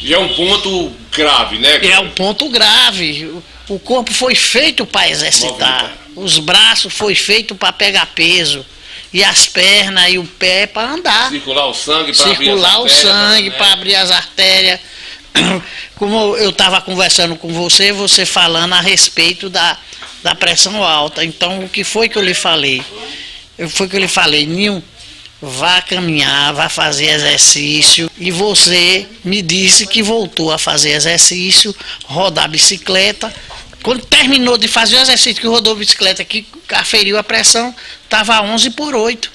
é um ponto grave, né? É um ponto grave. O corpo foi feito para exercitar. Os braços foi feito para pegar peso. E as pernas e o pé para andar. Circular o sangue para abrir as artérias. Como eu estava conversando com você falando a respeito da pressão alta. Então, o que foi que eu lhe falei? Ninho, vá caminhar, vá fazer exercício. E você me disse que voltou a fazer exercício, rodar bicicleta, Quando terminou de fazer o exercício, que rodou a bicicleta, que aferiu a pressão, estava 11/8.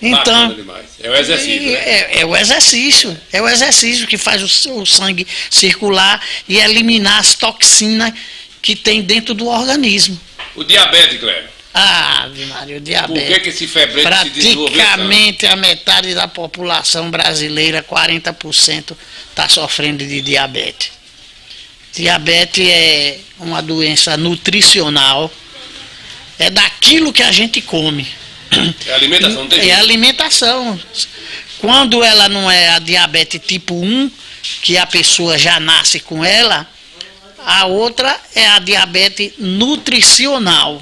Então, é o exercício, né? É o exercício que faz o sangue circular e eliminar as toxinas que tem dentro do organismo. O diabetes, Cléber. Ave Maria, o diabetes. Por que esse febrete se desenvolveu? Praticamente a metade da população brasileira, 40%, está sofrendo de diabetes. Diabetes é uma doença nutricional, é daquilo que a gente come. É alimentação, não tem jeito. É alimentação. Quando ela não é a diabetes tipo 1, que a pessoa já nasce com ela, a outra é a diabetes nutricional.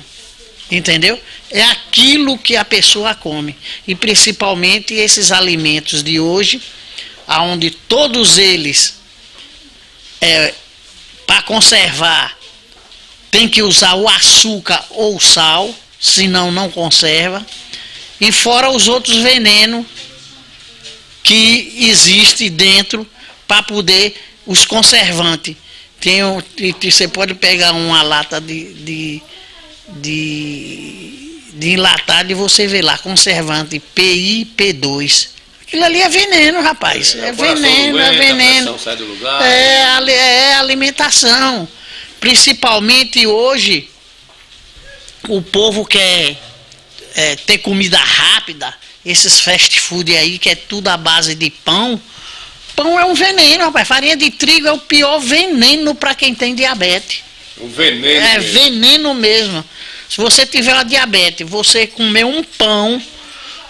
Entendeu? É aquilo que a pessoa come. E principalmente esses alimentos de hoje, onde todos eles, para conservar, tem que usar o açúcar ou o sal, senão não conserva. E fora os outros venenos que existem dentro para poder, os conservantes. Você pode pegar uma lata de enlatado e você vê lá, conservante PI, P2. Aquilo ali é veneno, rapaz. É veneno, é veneno. A sai do lugar, é alimentação. Principalmente hoje, o povo quer ter comida rápida, esses fast food aí, que é tudo à base de pão. Pão é um veneno, rapaz. Farinha de trigo é o pior veneno para quem tem diabetes. Um veneno. É mesmo. veneno mesmo. Se você tiver uma diabetes, você comer um pão,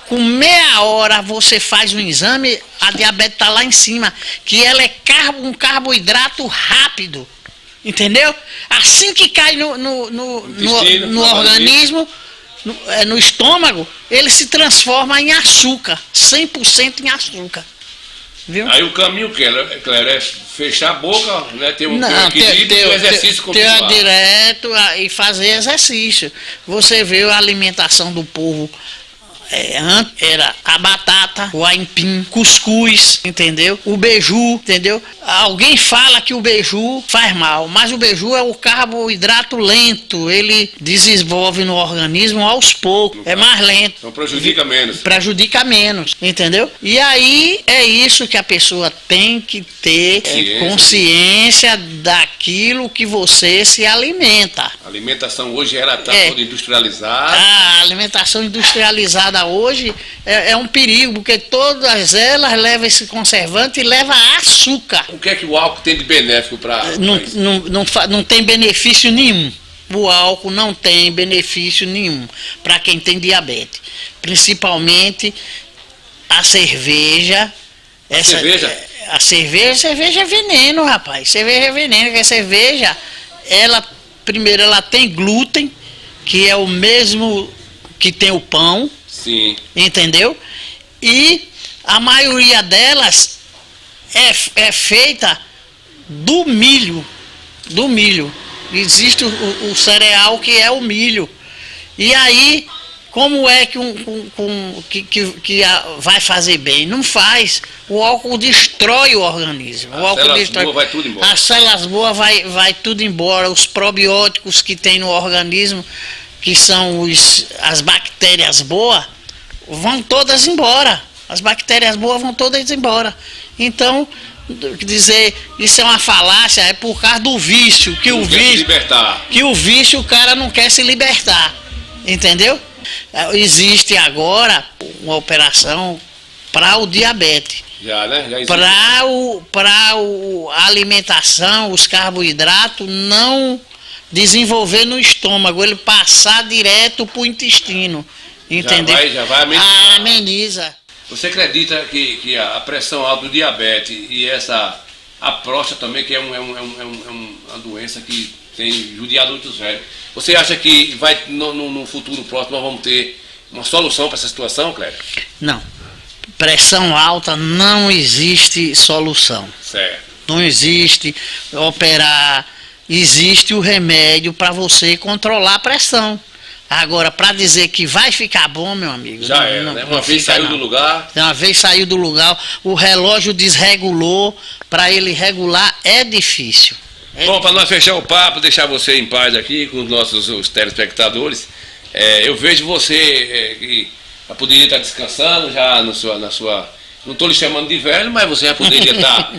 com meia hora você faz um exame, a diabetes está lá em cima, que ela é um carboidrato rápido. Entendeu? Assim que cai no organismo, no estômago, ele se transforma em açúcar, 100% em açúcar. Viu? Aí o caminho, Cléber, é fechar a boca, né? Ter um equilíbrio e um exercício continuar. Ter direto e fazer exercício. Você vê a alimentação do povo. Antes era a batata, o aipim, cuscuz, entendeu? O beiju, entendeu? Alguém fala que o beiju faz mal, mas o beiju é o carboidrato lento, ele desenvolve no organismo aos poucos, é mais lento. Então prejudica menos. Prejudica menos, entendeu? E aí é isso que a pessoa tem que ter consciência daquilo que você se alimenta. A alimentação hoje ela está toda industrializada. A alimentação industrializada hoje é um perigo, porque todas elas levam esse conservante e levam açúcar. O que é que o álcool tem de benéfico para não tem benefício nenhum. O álcool não tem benefício nenhum para quem tem diabetes. Principalmente a cerveja. A cerveja é veneno, rapaz. Cerveja é veneno, porque a cerveja, primeiro ela tem glúten, que é o mesmo que tem o pão. Sim. Entendeu? E a maioria delas é feita do milho. Do milho. Existe o cereal que é o milho. E aí, como é que vai fazer bem? Não faz. O álcool destrói o organismo. Vai tudo embora. As células boas vai tudo embora. Os probióticos que tem no organismo, que são as bactérias boas, vão todas embora. As bactérias boas vão todas embora. Então, dizer isso é uma falácia, é por causa do vício, que o vício o cara não quer se libertar. Entendeu? Existe agora uma operação para o diabetes. Já, né? Já para a alimentação, os carboidratos não desenvolver no estômago, ele passar direto para o intestino. Entendeu? Já vai amenizar. Ameniza. Você acredita que a pressão alta do diabetes e a próstata também, que é uma doença que tem judiado muitos velhos, você acha que no futuro próximo nós vamos ter uma solução para essa situação, Cléber? Não. Pressão alta não existe solução. Certo. Não existe operar. Existe o remédio para você controlar a pressão. Agora, para dizer que vai ficar bom, meu amigo... Já era, né? Uma vez saiu do lugar... Uma vez saiu do lugar, o relógio desregulou, para ele regular é difícil. Bom, para nós fechar o papo, deixar você em paz aqui com os nossos telespectadores, eu vejo você que já poderia estar descansando já na sua... Não estou lhe chamando de velho, mas você já poderia estar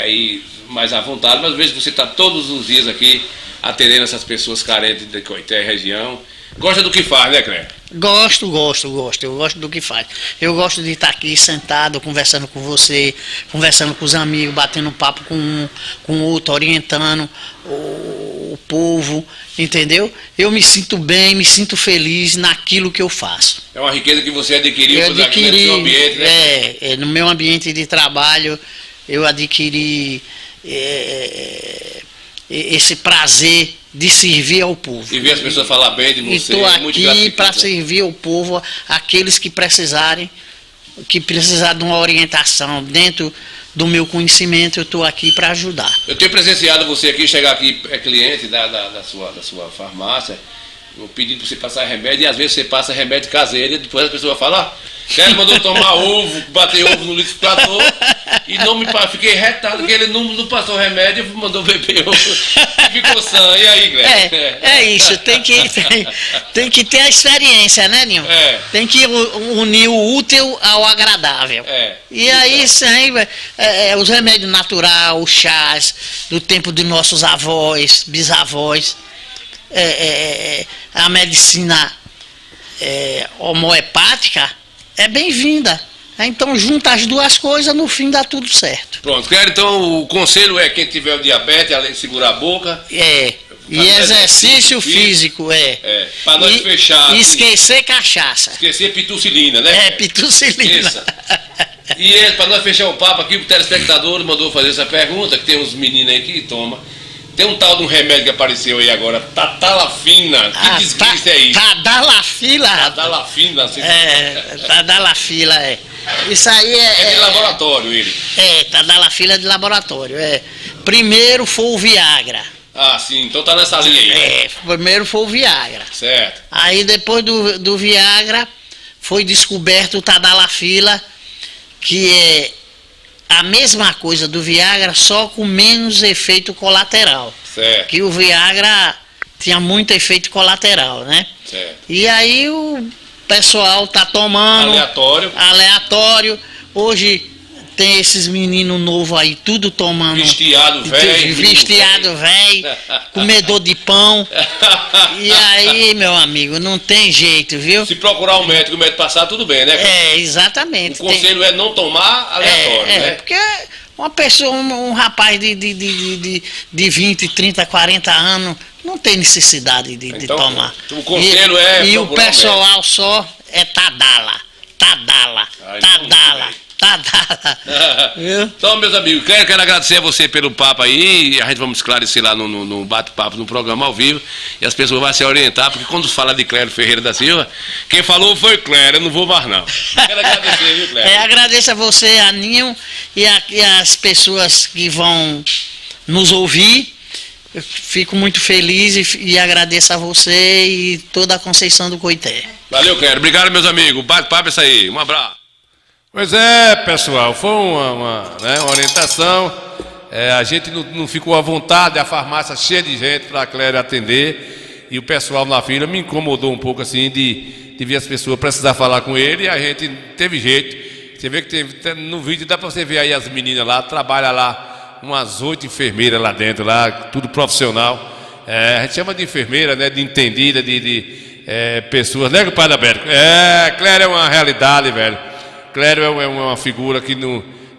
aí mais à vontade, mas eu vejo que você está todos os dias aqui atendendo essas pessoas carentes de Coité, região. Gosta do que faz, né, Clério? Gosto. Eu gosto do que faz. Eu gosto de estar aqui sentado, conversando com você, conversando com os amigos, batendo papo com o outro, orientando o povo, entendeu? Eu me sinto bem, me sinto feliz naquilo que eu faço. É uma riqueza que você adquiriu aqui no seu ambiente, né? No meu ambiente de trabalho, eu adquiri esse prazer de servir ao povo. E ver as pessoas falar bem de você. Estou aqui para servir ao povo, aqueles que precisar de uma orientação dentro do meu conhecimento, eu estou aqui para ajudar. Eu tenho presenciado você aqui, chegar aqui, cliente da sua farmácia, eu pedindo para você passar remédio, e às vezes você passa remédio caseiro, e depois a pessoa fala, Clério mandou tomar ovo, bater ovo no liquidificador, e fiquei retado, porque ele não passou remédio, mandou beber ovo, e ficou sã. E aí, Clério? É isso, tem que ter a experiência, né, Ninho? Tem que unir o útil ao agradável. E aí, sempre, os remédios naturais, os chás, do tempo de nossos avós, bisavós, a medicina homeopática é bem-vinda. Então junta as duas coisas, no fim dá tudo certo. Pronto, Clério, então o conselho é quem tiver o diabetes, além de segurar a boca. E exercício físico, para nós fechar. E esquecer cachaça. Esquecer pitucilina, né? Pitucilina. E para nós fechar o papo aqui, o telespectador mandou fazer essa pergunta, que tem uns meninos aí que tomam. Tem um tal de um remédio que apareceu aí agora, Tadalafila. Que desgraça é isso? Tadalafila. Tadalafila, Isso aí é de laboratório, ele. Tadalafila é de laboratório, Primeiro foi o Viagra. Ah, sim, então tá nessa linha aí. Primeiro foi o Viagra. Certo. Aí depois do Viagra, foi descoberto o Tadalafila, que é a mesma coisa do Viagra, só com menos efeito colateral. Certo. Que o Viagra tinha muito efeito colateral, né? Certo. E aí o pessoal tá tomando... Aleatório. Hoje tem esses meninos novos aí, tudo tomando... Vestiado velho, comedor de pão. E aí, meu amigo, não tem jeito, viu? Se procurar um médico, o médico passar, tudo bem, né? Exatamente. O conselho é não tomar aleatório, né? Porque uma pessoa, um rapaz de 20, 30, 40 anos, não tem necessidade de tomar. O conselho E o pessoal só é Tadala. Então, meus amigos, quero agradecer a você pelo papo aí. A gente vamos esclarecer lá no bate-papo, no programa ao vivo, e as pessoas vão se orientar, porque quando fala de Clério Ferreira da Silva, quem falou foi Clério, eu não vou mais não. Quero agradecer, viu, Clério? Agradeço a você, Aninho, e as pessoas que vão nos ouvir. Eu fico muito feliz e agradeção a você e toda a Conceição do Coité. Valeu, Clério. Obrigado, meus amigos. Bate-papo é isso aí. Um abraço. Pois pessoal, foi uma orientação. A gente não ficou à vontade, a farmácia cheia de gente para a Clério atender. E o pessoal na fila me incomodou um pouco assim de ver as pessoas precisar falar com ele. E a gente teve jeito. Você vê que no vídeo dá para você ver aí as meninas lá, trabalham lá. Umas 8 enfermeiras lá dentro, lá, tudo profissional. A gente chama de enfermeira, né? De entendida, de pessoas, né, compadre Alberto? Clério é uma realidade, velho. Clério é uma figura que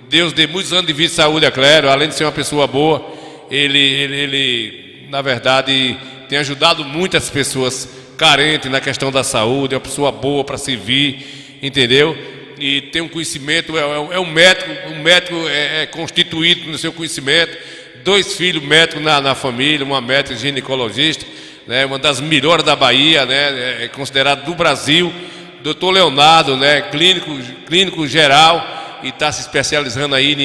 Deus dê muitos anos de vida e saúde a Clério, além de ser uma pessoa boa, ele na verdade, tem ajudado muitas pessoas carentes na questão da saúde, é uma pessoa boa para servir, entendeu? E tem um conhecimento, é um médico constituído no seu conhecimento, 2 filhos médicos na família, uma médica ginecologista, né, uma das melhores da Bahia, né, é considerado do Brasil, doutor Leonardo, né, clínico geral, e está se especializando aí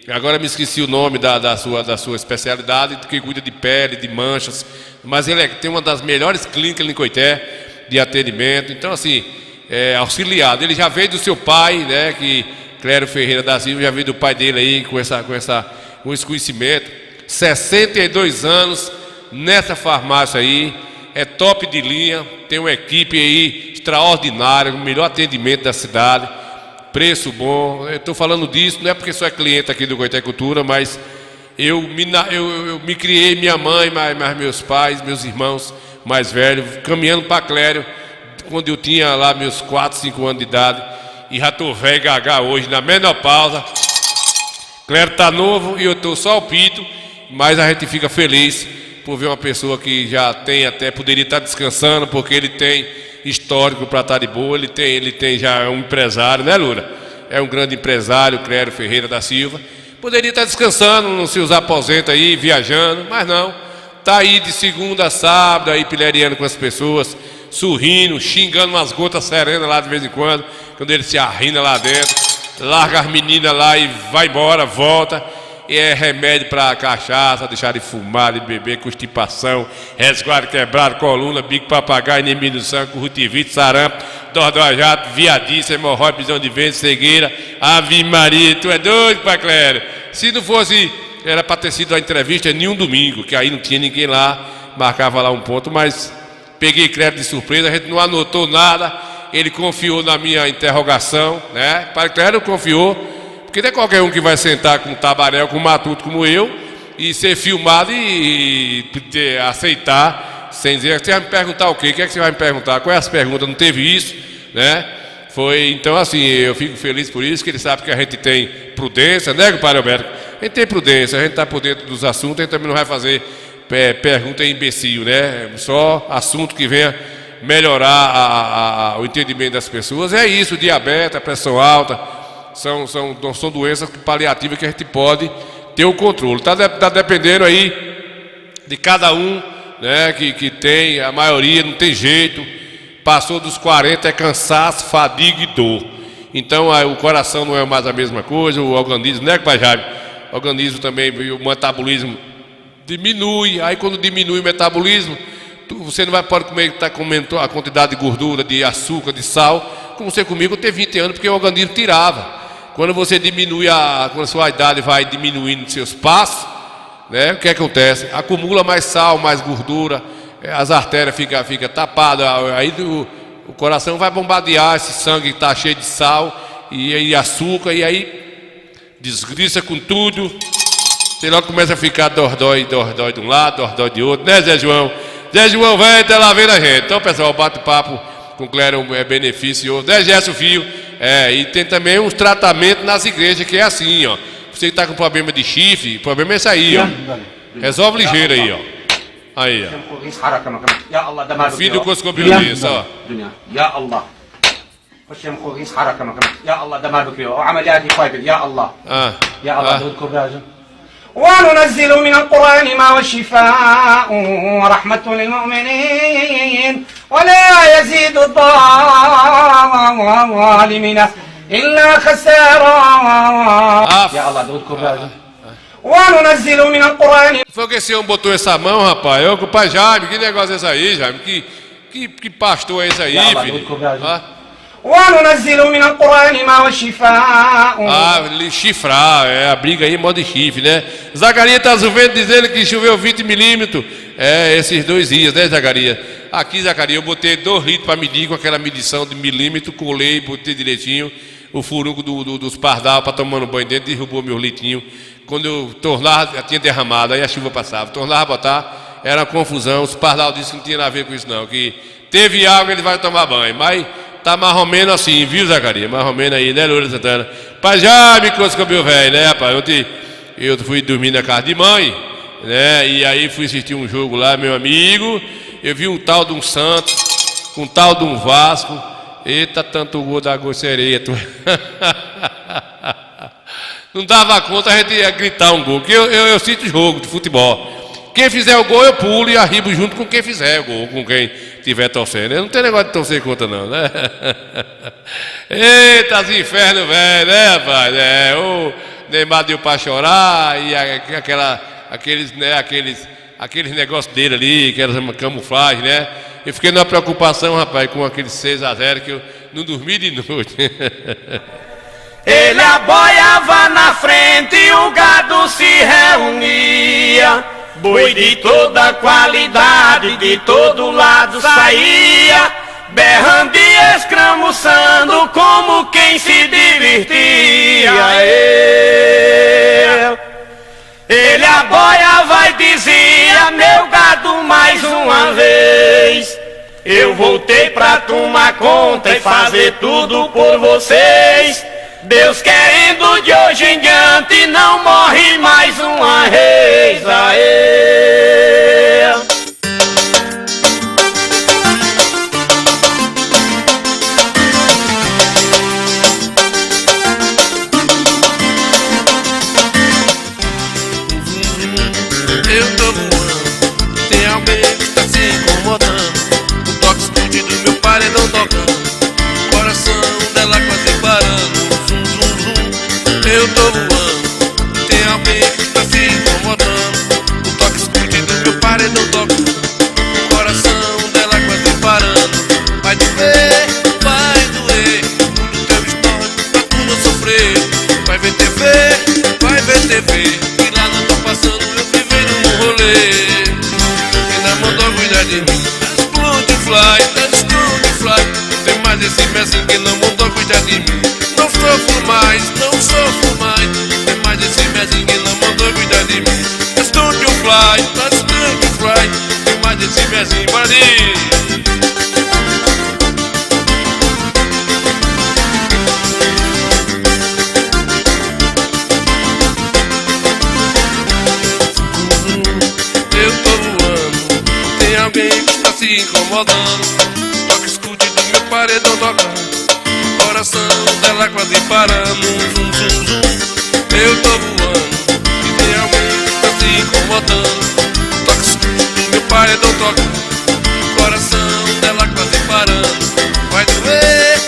agora me esqueci o nome da sua especialidade, que cuida de pele, de manchas, mas ele tem uma das melhores clínicas em Coité de atendimento, então assim, auxiliado. Ele já veio do seu pai, né, que Clério Ferreira da Silva, já veio do pai dele aí com esse conhecimento. 62 anos nessa farmácia aí, é top de linha, tem uma equipe aí extraordinária, o melhor atendimento da cidade, preço bom. Eu estou falando disso, não é porque sou cliente aqui do Coité Cultura, mas eu me criei, minha mãe, mais meus pais, meus irmãos mais velhos, caminhando para Clério, quando eu tinha lá meus 4, 5 anos de idade, e já estou velho gaga hoje, na menopausa. Clério está novo e eu estou só o pito, mas a gente fica feliz por ver uma pessoa que já tem até, poderia estar descansando, porque ele tem histórico para estar de boa, ele tem já um empresário, né, Lura? É um grande empresário, Clério Ferreira da Silva. Poderia estar descansando nos seus aposentos aí, viajando, mas não. Está aí de segunda a sábado, aí pilhariando com as pessoas, sorrindo, xingando umas gotas serenas lá de vez em quando ele se arrina lá dentro, larga as meninas lá e vai embora, volta. E é remédio para cachaça, deixar de fumar, de beber, constipação, resguardo quebrado, coluna, bico papagaio, inimigo do sangue, currutivite, sarampo, dordójato, viadice, hemorróide, visão de vento, cegueira. Ave Maria, tu é doido, pai Clério? Se não fosse, era para ter sido a entrevista em um domingo, que aí não tinha ninguém lá, marcava lá um ponto, mas peguei Clério de surpresa, a gente não anotou nada, ele confiou na minha interrogação, né? Pai Clério confiou. Porque não é qualquer um que vai sentar com um tabaréu, com um matuto como eu, e ser filmado e aceitar, sem dizer, você vai me perguntar o quê? O que é que você vai me perguntar? Quais as perguntas? Não teve isso, né? Então assim, eu fico feliz por isso, que ele sabe que a gente tem prudência, né, compadre Alberto? A gente tem prudência, a gente está por dentro dos assuntos, a gente também não vai fazer pergunta imbecil, né? Só assunto que venha melhorar o entendimento das pessoas. É isso, diabetes, pressão alta. São doenças paliativas que a gente pode ter o controle. Está dependendo aí de cada um, né, que tem, a maioria não tem jeito, passou dos 40 é cansaço, fadiga e dor. Então o coração não é mais a mesma coisa, o organismo, né, pai Jaime? O organismo também, o metabolismo diminui, aí quando diminui o metabolismo, você não vai poder comer, comentou a quantidade de gordura, de açúcar, de sal, como você comigo, eu tenho 20 anos, porque o organismo tirava. Quando você diminui quando a sua idade vai diminuindo seus passos, né, o que acontece? Acumula mais sal, mais gordura, as artérias ficam tapadas, aí o coração vai bombardear esse sangue que está cheio de sal e açúcar, e aí desgriça com tudo. Você logo começa a ficar dordói de um lado, dordói de outro, né, Zé João? Zé João, velho, tá lá vendo a gente. Então, pessoal, bate-papo com o Clério é beneficioso. Zé Gerson Fio. E tem também uns tratamentos nas igrejas que é assim, ó. Você que está com problema de chifre, o problema é esse aí, ó. Resolve ligeiro aí, ó. Aí, ó. Filho do coscobiolista, ó. Ya Allah. خش يا مخويس حركه مكان يا الله دمار بكري وعمليات يقابل يا الله يا الله اذكر راجل وننزل من القرآن ما هو شفاء ورحمة للمؤمنين ولا يزيد الظالمين إلا خسارا يا الله اذكر راجل وننزل من القرآن. Foi que esse homem botou essa mão, rapaz? Eu com o pai Jaime, que negócio é esse aí, Jaime? Que pastor é esse aí, filho? وننزل من القرآن ما هو شفاء. Chifrar, a briga aí, modo de chifre, né? Zacarias está chovendo, dizendo que choveu 20 milímetros. Esses 2 dias, né, Zacarias? Aqui, Zacarias, eu botei 2 litros para medir com aquela medição de milímetro, colei, botei direitinho o furunco dos pardal para tomando banho dentro, derrubou meu litinho. Quando eu tornava, já tinha derramado, aí a chuva passava. Tornava a botar, era uma confusão. Os pardal disseram que não tinha nada a ver com isso, não. Que teve água, ele vai tomar banho, mas tá mais ou menos assim, viu, Zacarias? Mais ou menos aí, né, Loura Santana? Pai já me coisa meu velho, né, rapaz? Ontem eu fui dormir na casa de mãe, né? E aí fui assistir um jogo lá, meu amigo. Eu vi um tal de um Santos, um tal de um Vasco. Eita, tanto gol da Gol Sereia. Não dava conta, a gente ia gritar um gol. Porque eu sinto jogo de futebol. Quem fizer o gol, eu pulo e arribo junto com quem fizer o gol, com quem estiver torcendo. Não tem negócio de torcer contra, não, né? Eita, os infernos, velho, né, rapaz? O Neymar deu pra chorar e aqueles negócios dele ali, aquelas camuflagem, né? Eu fiquei numa preocupação, rapaz, com aqueles 6-0 que eu não dormi de noite. Ele aboiava na frente e o gado se reunia. Boi de toda qualidade, de todo lado saía, berrando e escramuçando como quem se divertia. Ele aboiava e dizia: meu gado, mais uma vez eu voltei pra tomar conta e fazer tudo por vocês. Deus querendo, de hoje em diante não morre mais uma vez. Aê! Eu tô voando, tem alguém que tá se incomodando. O toque escondido do meu paredão tocando, o coração dela quase parando. Zum, zum, zum. Eu tô voando, tem alguém que tá se incomodando. O toque escondido do meu paredão tocando, o coração dela quase parando. Vai doer, no teu histórico pra tu não sofrer. Vai ver TV, e lá não tô passando eu vivendo no rolê. Ainda mandou cuidar de mim, that's good fly. Tem mais esse mestre que não mandou cuidar de mim. Não sofro mais. Tem mais esse mestre que não mandou cuidar de mim. That's good fly. Tem mais esse mestre, bora ali. Alguém que está se incomodando, toque escute do meu paredão tocando, o coração dela quase parando. Zum, zum, zum. Eu tô voando e tem alguém que está se incomodando, toque escute do meu paredão tocando, o coração dela quase parando. Vai doer,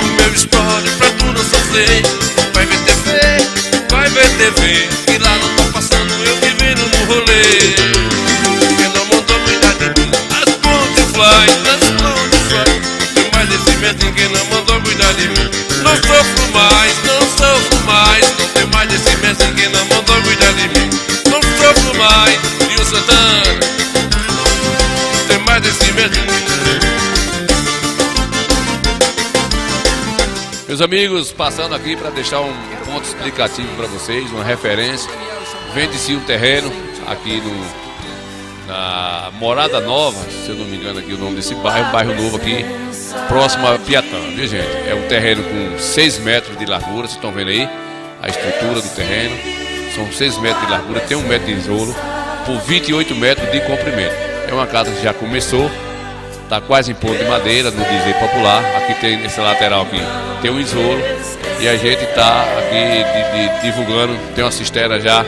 o meu história pra tu não sofrer. Vai ver TV, e lá não tô passando eu vivendo no rolê. Tem mais esse mestre que não mandou cuidar de mim. Não sofro mais. Não tem mais esse mestre que não mandou cuidar de mim. Não sofro mais. E o Santana, tem mais esse mestre. Meus amigos, passando aqui para deixar um ponto explicativo para vocês, uma referência. Vende-se um terreno aqui na Morada Nova, se eu não me engano aqui o nome desse bairro, bairro novo aqui, próximo a Piatã, viu gente? É um terreno com 6 metros de largura, vocês estão vendo aí a estrutura do terreno, são 6 metros de largura, tem 1 metro de isolo, por 28 metros de comprimento. É uma casa que já começou, está quase em ponto de madeira, no dizer popular. Aqui tem, nessa lateral aqui, tem um isolo, e a gente está aqui divulgando, tem uma cisterna já,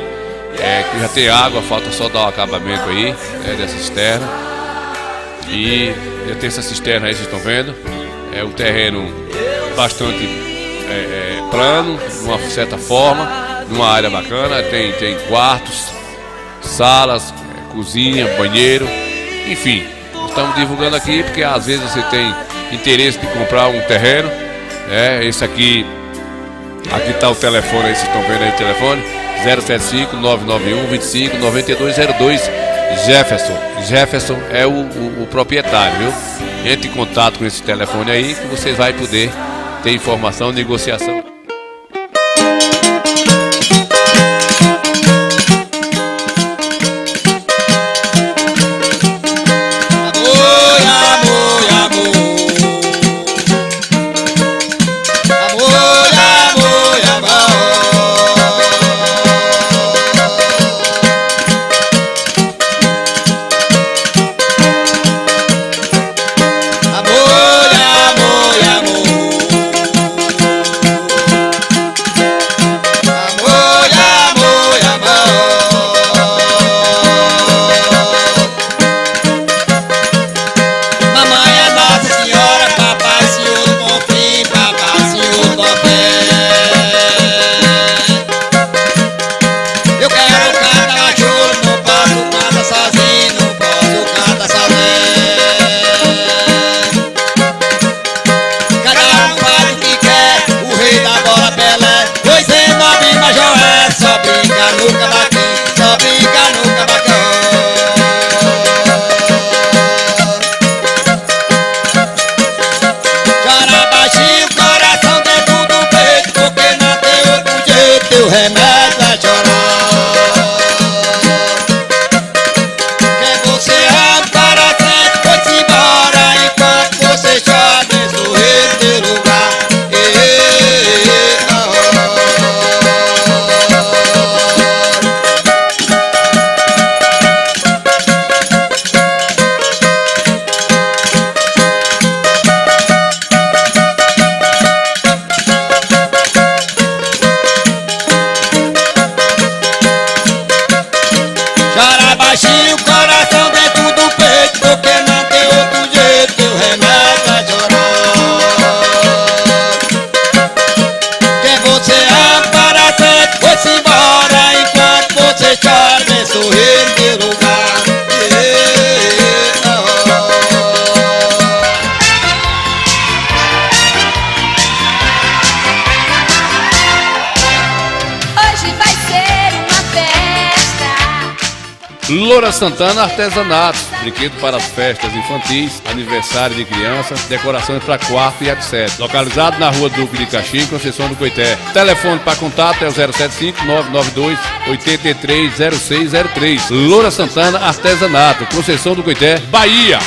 que já tem água, falta só dar o acabamento aí, dessa cisterna. E já tem essa cisterna aí, vocês estão vendo. É um terreno bastante plano, de uma certa forma, numa área bacana. Tem quartos, salas, cozinha, banheiro, enfim. Estamos divulgando aqui porque às vezes você tem interesse de comprar um terreno. Esse aqui está o telefone aí, vocês estão vendo aí o telefone. 075-991-25-9202. Jefferson é o proprietário, viu? Entre em contato com esse telefone aí que vocês vão poder ter informação, negociação. Loura Santana Artesanato, brinquedo para as festas infantis, aniversário de crianças, decorações para quarto e etc. Localizado na rua Duque de Caxias, Conceição do Coité. Telefone para contato é o 075-992-830603. Loura Santana Artesanato, Conceição do Coité, Bahia.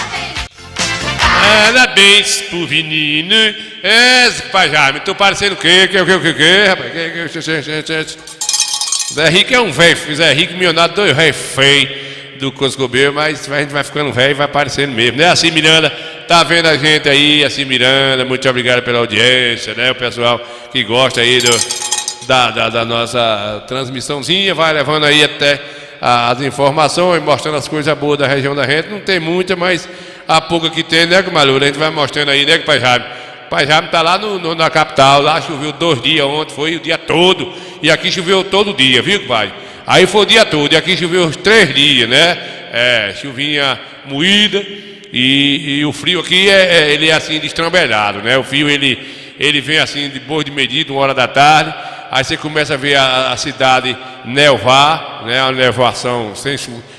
Parabéns pro menino. Pai Jaime, tô parecendo o quê? Rapaz? Zé Rico é um velho, Zé Rico milionário, dois velho feio do Coscobeiro, mas a gente vai ficando velho e vai aparecendo mesmo, né? Assim, Miranda, tá vendo a gente aí, assim, Miranda, muito obrigado pela audiência, né? O pessoal que gosta aí da nossa transmissãozinha, vai levando aí até as informações, mostrando as coisas boas da região da gente. Não tem muita, mas a pouca que tem, né, Malura? A gente vai mostrando aí, né, Pai Jaime? Pai Jaime tá lá na capital, lá choveu 2 dias ontem, foi o dia todo, e aqui choveu todo dia, viu, pai? Aí foi o dia todo, e aqui choveu os 3 dias, né? Chuvinha moída, e o frio aqui, ele é assim, destrambelhado, né? O frio, ele vem assim, depois de medida, 1 hora da tarde, aí você começa a ver a cidade nevar, né? Uma nevoação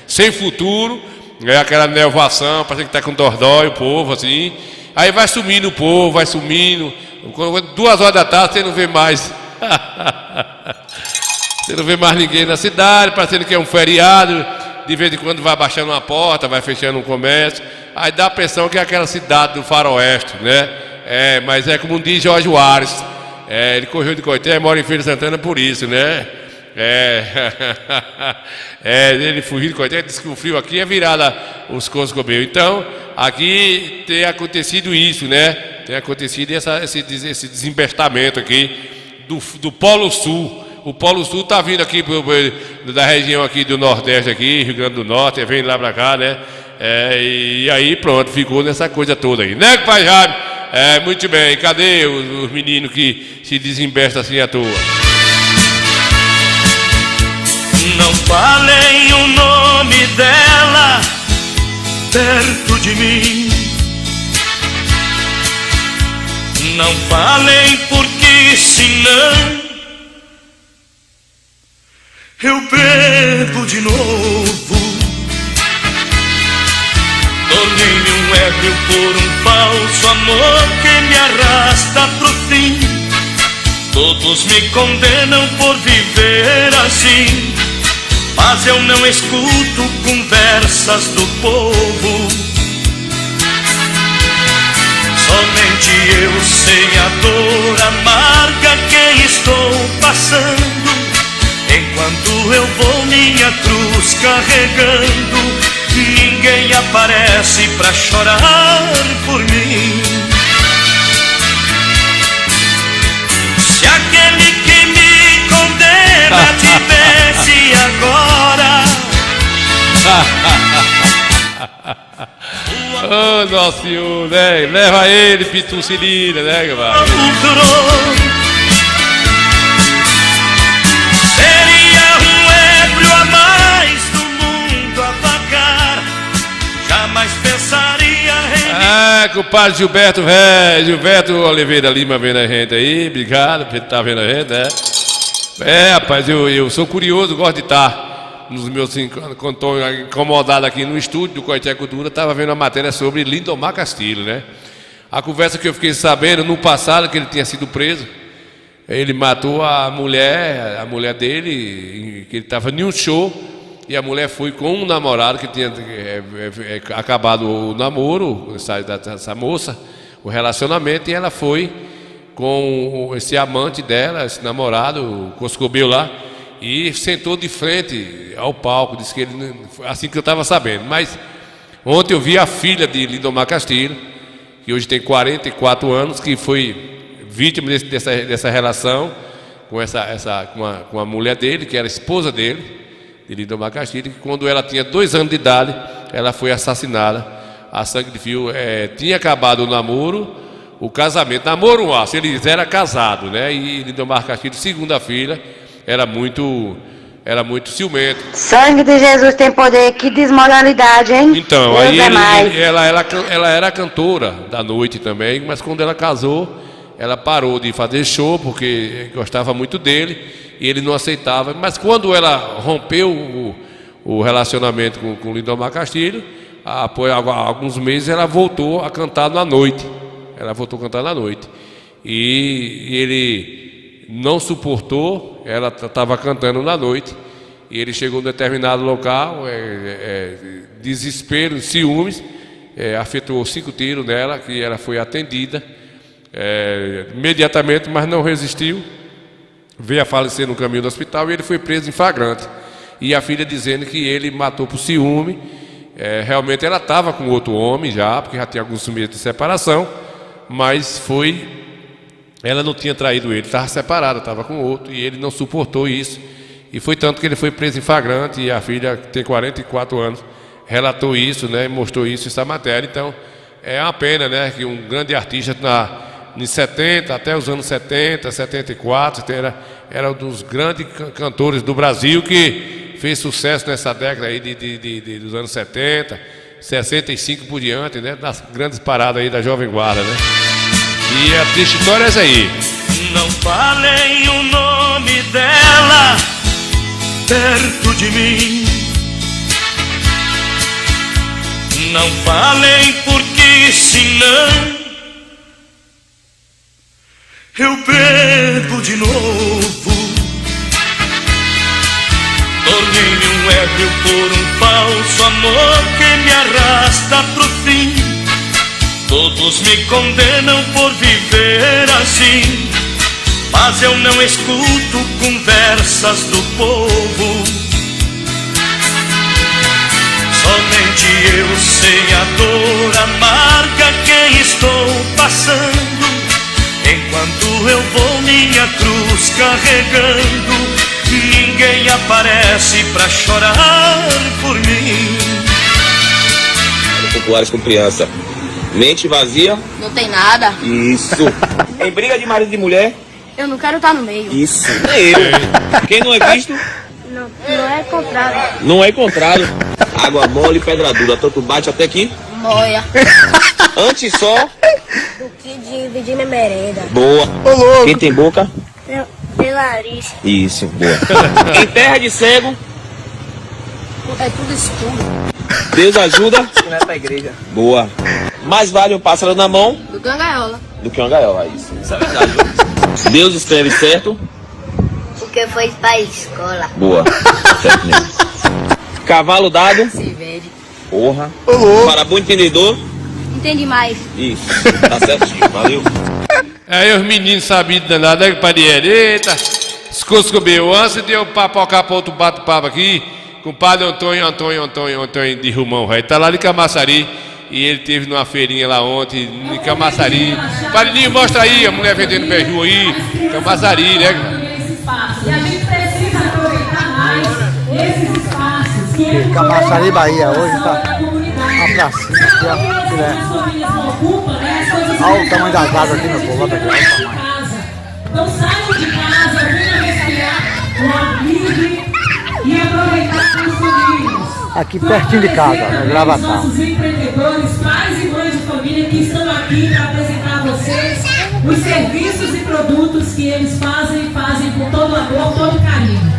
sem futuro, é aquela nevoação, parece que tá com dordói o povo, assim. Aí vai sumindo o povo, vai sumindo. 2 horas da tarde você não vê mais. Você não vê mais ninguém na cidade, parecendo que é um feriado. De vez em quando vai baixando uma porta, vai fechando um comércio. Aí dá a impressão que é aquela cidade do faroeste, né? Mas é como diz Jorge Soares. Ele correu de Coité, mora em Feira de Santana por isso, né? Ele fugiu de Coité, disse que o frio aqui é virado os Coscobeus. Então, aqui tem acontecido isso, né? Tem acontecido esse desembestamento aqui do Polo Sul. O Polo Sul tá vindo aqui da região aqui do Nordeste, aqui, Rio Grande do Norte, vem lá pra cá, né? E aí pronto, ficou nessa coisa toda aí, né, Pai Jaime? Muito bem, cadê os meninos que se desembestam assim à toa? Não falem o nome dela perto de mim. Não falem porque senão eu bebo de novo. Tornei-me um ébrio por um falso amor que me arrasta pro fim. Todos me condenam por viver assim, mas eu não escuto conversas do povo. Somente eu sei a dor amarga que estou passando, enquanto eu vou minha cruz carregando. Ninguém aparece pra chorar por mim. Se aquele que me condena tivesse agora Oh, Nosso Senhor, né? Leva ele, Pitucilina, né, cara? Seria um ébrio a mais do mundo a vagar. Jamais pensaria em compadre Gilberto, velho. Gilberto Oliveira Lima vendo a gente aí. Obrigado por estar vendo a gente, né? Rapaz, eu sou curioso, gosto de estar nos meus, quando estou incomodado aqui no estúdio do Coité Cultura, estava vendo a matéria sobre Lindomar Castilho, né? A conversa que eu fiquei sabendo no passado, que ele tinha sido preso, ele matou a mulher dele, que ele estava em um show, e a mulher foi com um namorado que tinha acabado o namoro, essa moça, o relacionamento, e ela foi com esse amante dela, esse namorado, Coscobeiro lá, e sentou de frente ao palco. Disse que ele, assim que eu estava sabendo. Mas ontem eu vi a filha de Lindomar Castilho, que hoje tem 44 anos, que foi vítima dessa relação com a mulher dele, que era esposa dele, de Lindomar Castilho, que quando ela tinha 2 anos de idade, ela foi assassinada a sangue de fio. Tinha acabado o namoro, o casamento, namoro eles eram casados, né? E Lindomar Castilho, segundo a filha, era muito ciumento. Sangue de Jesus tem poder, que desmoralidade, hein? Então, aí ela era cantora da noite também, mas quando ela casou, ela parou de fazer show, porque gostava muito dele, e ele não aceitava. Mas quando ela rompeu o relacionamento com Lindomar Castilho. Após alguns meses ela voltou a cantar na noite. E ele não suportou, ela estava cantando na noite. E ele chegou em um determinado local, desespero, ciúmes, afetou 5 tiros nela, que ela foi atendida imediatamente, mas não resistiu. Veio a falecer no caminho do hospital e ele foi preso em flagrante. E a filha dizendo que ele matou por ciúme. Realmente ela estava com outro homem já, porque já tinha alguns meses de separação, mas ela não tinha traído ele, estava separada, estava com outro, e ele não suportou isso. E foi tanto que ele foi preso em flagrante, e a filha, que tem 44 anos, relatou isso, né, mostrou isso, essa matéria. Então, é uma pena, né, que um grande artista em 70, até os anos 70, 74, era um dos grandes cantores do Brasil, que fez sucesso nessa década aí dos anos 70, 65 por diante, né, das grandes paradas aí da Jovem Guarda, né. E a triste história é essa aí. Não falem o nome dela perto de mim. Não falem porque senão eu bebo de novo. Tornei-me um ébrio por um falso amor que me arrasta pro fim. Todos me condenam por viver assim, mas eu não escuto conversas do povo. Somente eu sei a dor amarga que estou passando, enquanto eu vou minha cruz carregando. Ninguém aparece pra chorar por mim. Populares com criança. Mente vazia. Não tem nada. Isso. Em briga de marido e mulher. Eu não quero estar no meio. Isso. Nem eu. Quem não é visto? Não é encontrado. Não é encontrado. Água mole e pedra dura. Tanto bate até aqui. Moia. Antes só. Do que dividir na merenda. Boa. Quem tem boca? Tem Larissa. Isso, boa. Em terra de cego. É tudo escuro. Deus ajuda. Não é pra igreja. Boa. Mais vale um pássaro na mão Do que uma gaiola. do que uma gaiola. Isso é verdade. Deus escreve certo. Porque foi pra escola. Boa. Certo mesmo. Cavalo dado. Se vende. Porra. Para bom entendedor. Entendi mais. Isso. Tá certinho. Valeu. Aí os meninos sabiam danado, né, Pariel? Eita, escuscobeu. Antes de eu papocar para outro bate-papo aqui, com o padre Antônio de Rumão, velho. Tá lá de Camaçari, e ele teve numa feirinha lá ontem, em Camaçari. Padrinho, mostra aí, a mulher vendendo beiju aí, Camaçari, né? E a gente precisa aproveitar mais esses espaços. Que Camaçari, Bahia, hoje tá uma pracinha aqui, ó, filé. Olha o tamanho da casa aqui, meu povo, olha o tamanho. Então saiam de casa, venham restaurar o amigo e aproveitar com os famílias. Aqui pertinho de casa, no Gravatar. Nossos empreendedores, pais e mães de família que estão aqui para apresentar a vocês os serviços e produtos que eles fazem com todo amor, todo carinho.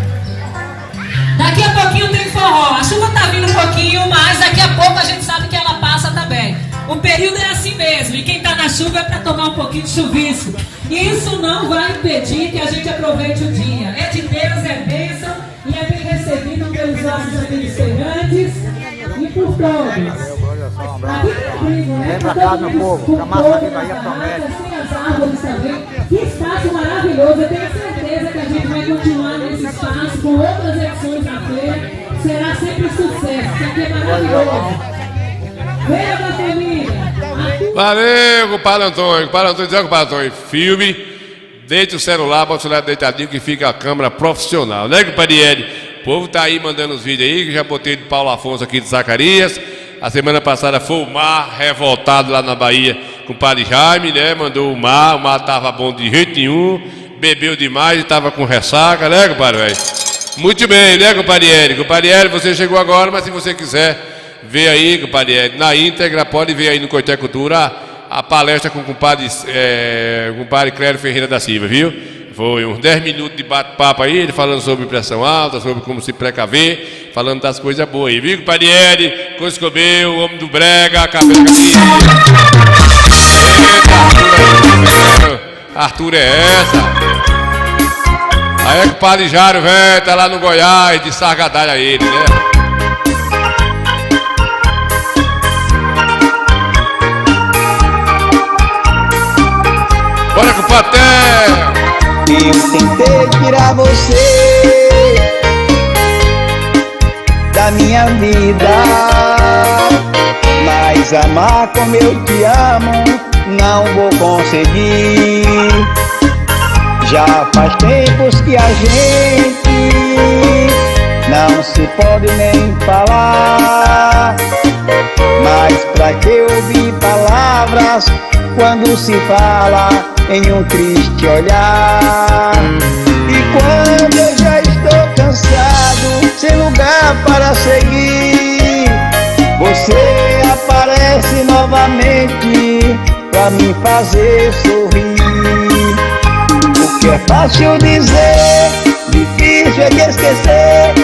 Daqui a pouquinho tem forró. A chuva tá vindo um pouquinho, mas daqui a pouco a gente sabe que ela passa também. O período é assim mesmo, e quem tá na chuva é para tomar um pouquinho de chuvisco. E isso não vai impedir que a gente aproveite o dia. É de Deus, é bênção, e é bem recebido pelos nossos administrantes e por todos. Vem pra cá, meu povo, Camaçari, Bahia promete. As árvores também. Que espaço maravilhoso, eu tenho certeza que a gente vai continuar nesse espaço com outras edições da feira. Será sempre sucesso, isso aqui é maravilhoso. Venha pra família. Valeu, compadre Antônio. Compadre Antônio, filme, deite o celular, bota o celular deitadinho que fica a câmera profissional, né, compadre Ed? O povo tá aí mandando os vídeos aí, que já botei de Paulo Afonso aqui de Zacarias. A semana passada foi o Mar revoltado lá na Bahia com o padre Jaime, né? Mandou o Mar tava bom de jeito nenhum, bebeu demais e tava com ressaca, né, compadre, velho? Muito bem, né, compadre Ed? Compadre Ed, você chegou agora, mas se você quiser ver aí, compadre Ed, na íntegra, pode ver aí no Coité Cultura a palestra com o compadre Clério Ferreira da Silva, viu? Foi uns 10 minutos de bate-papo aí, ele falando sobre pressão alta, sobre como se precaver, falando das coisas boas aí. Viu, Parieri, Coscobeu, Homem do Brega, Cabelo Caminho. Eita, Arthur é essa? Aí é que o Padre Jário, velho, tá lá no Goiás, de sargadalha ele, né? Bora com o Patel! Eu tentei tirar você da minha vida, mas amar como eu te amo não vou conseguir. Já faz tempos que a gente não se pode nem falar, mas pra que ouvir palavras quando se fala em um triste olhar? E quando eu já estou cansado, sem lugar para seguir, você aparece novamente pra me fazer sorrir. O que é fácil dizer, difícil é de esquecer,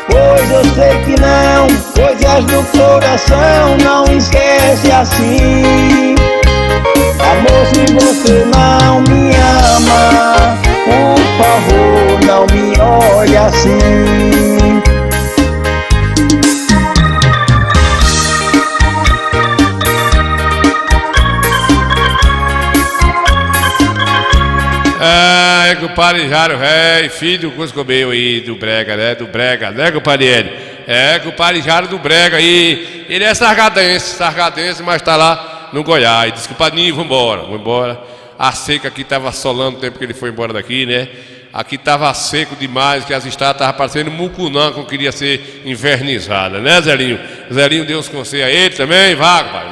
pois eu sei que não, coisas do coração não esquece assim. Amor, se você não me ama, por favor, não me olhe assim. É, compadre Jário, velho, filho do Coscobeu aí, do Brega, né, compadre Hélio? É, compadre Jário do Brega aí, ele é sargadense, mas tá lá no Goiás. Diz que o Padrinho, vamos embora. A seca aqui tava assolando o tempo que ele foi embora daqui, né? Aqui tava seco demais, que as estradas estavam parecendo mucunã, que queria ser invernizada, né, Zelinho? Zelinho deu uns conselhos a ele também, vá, compadre,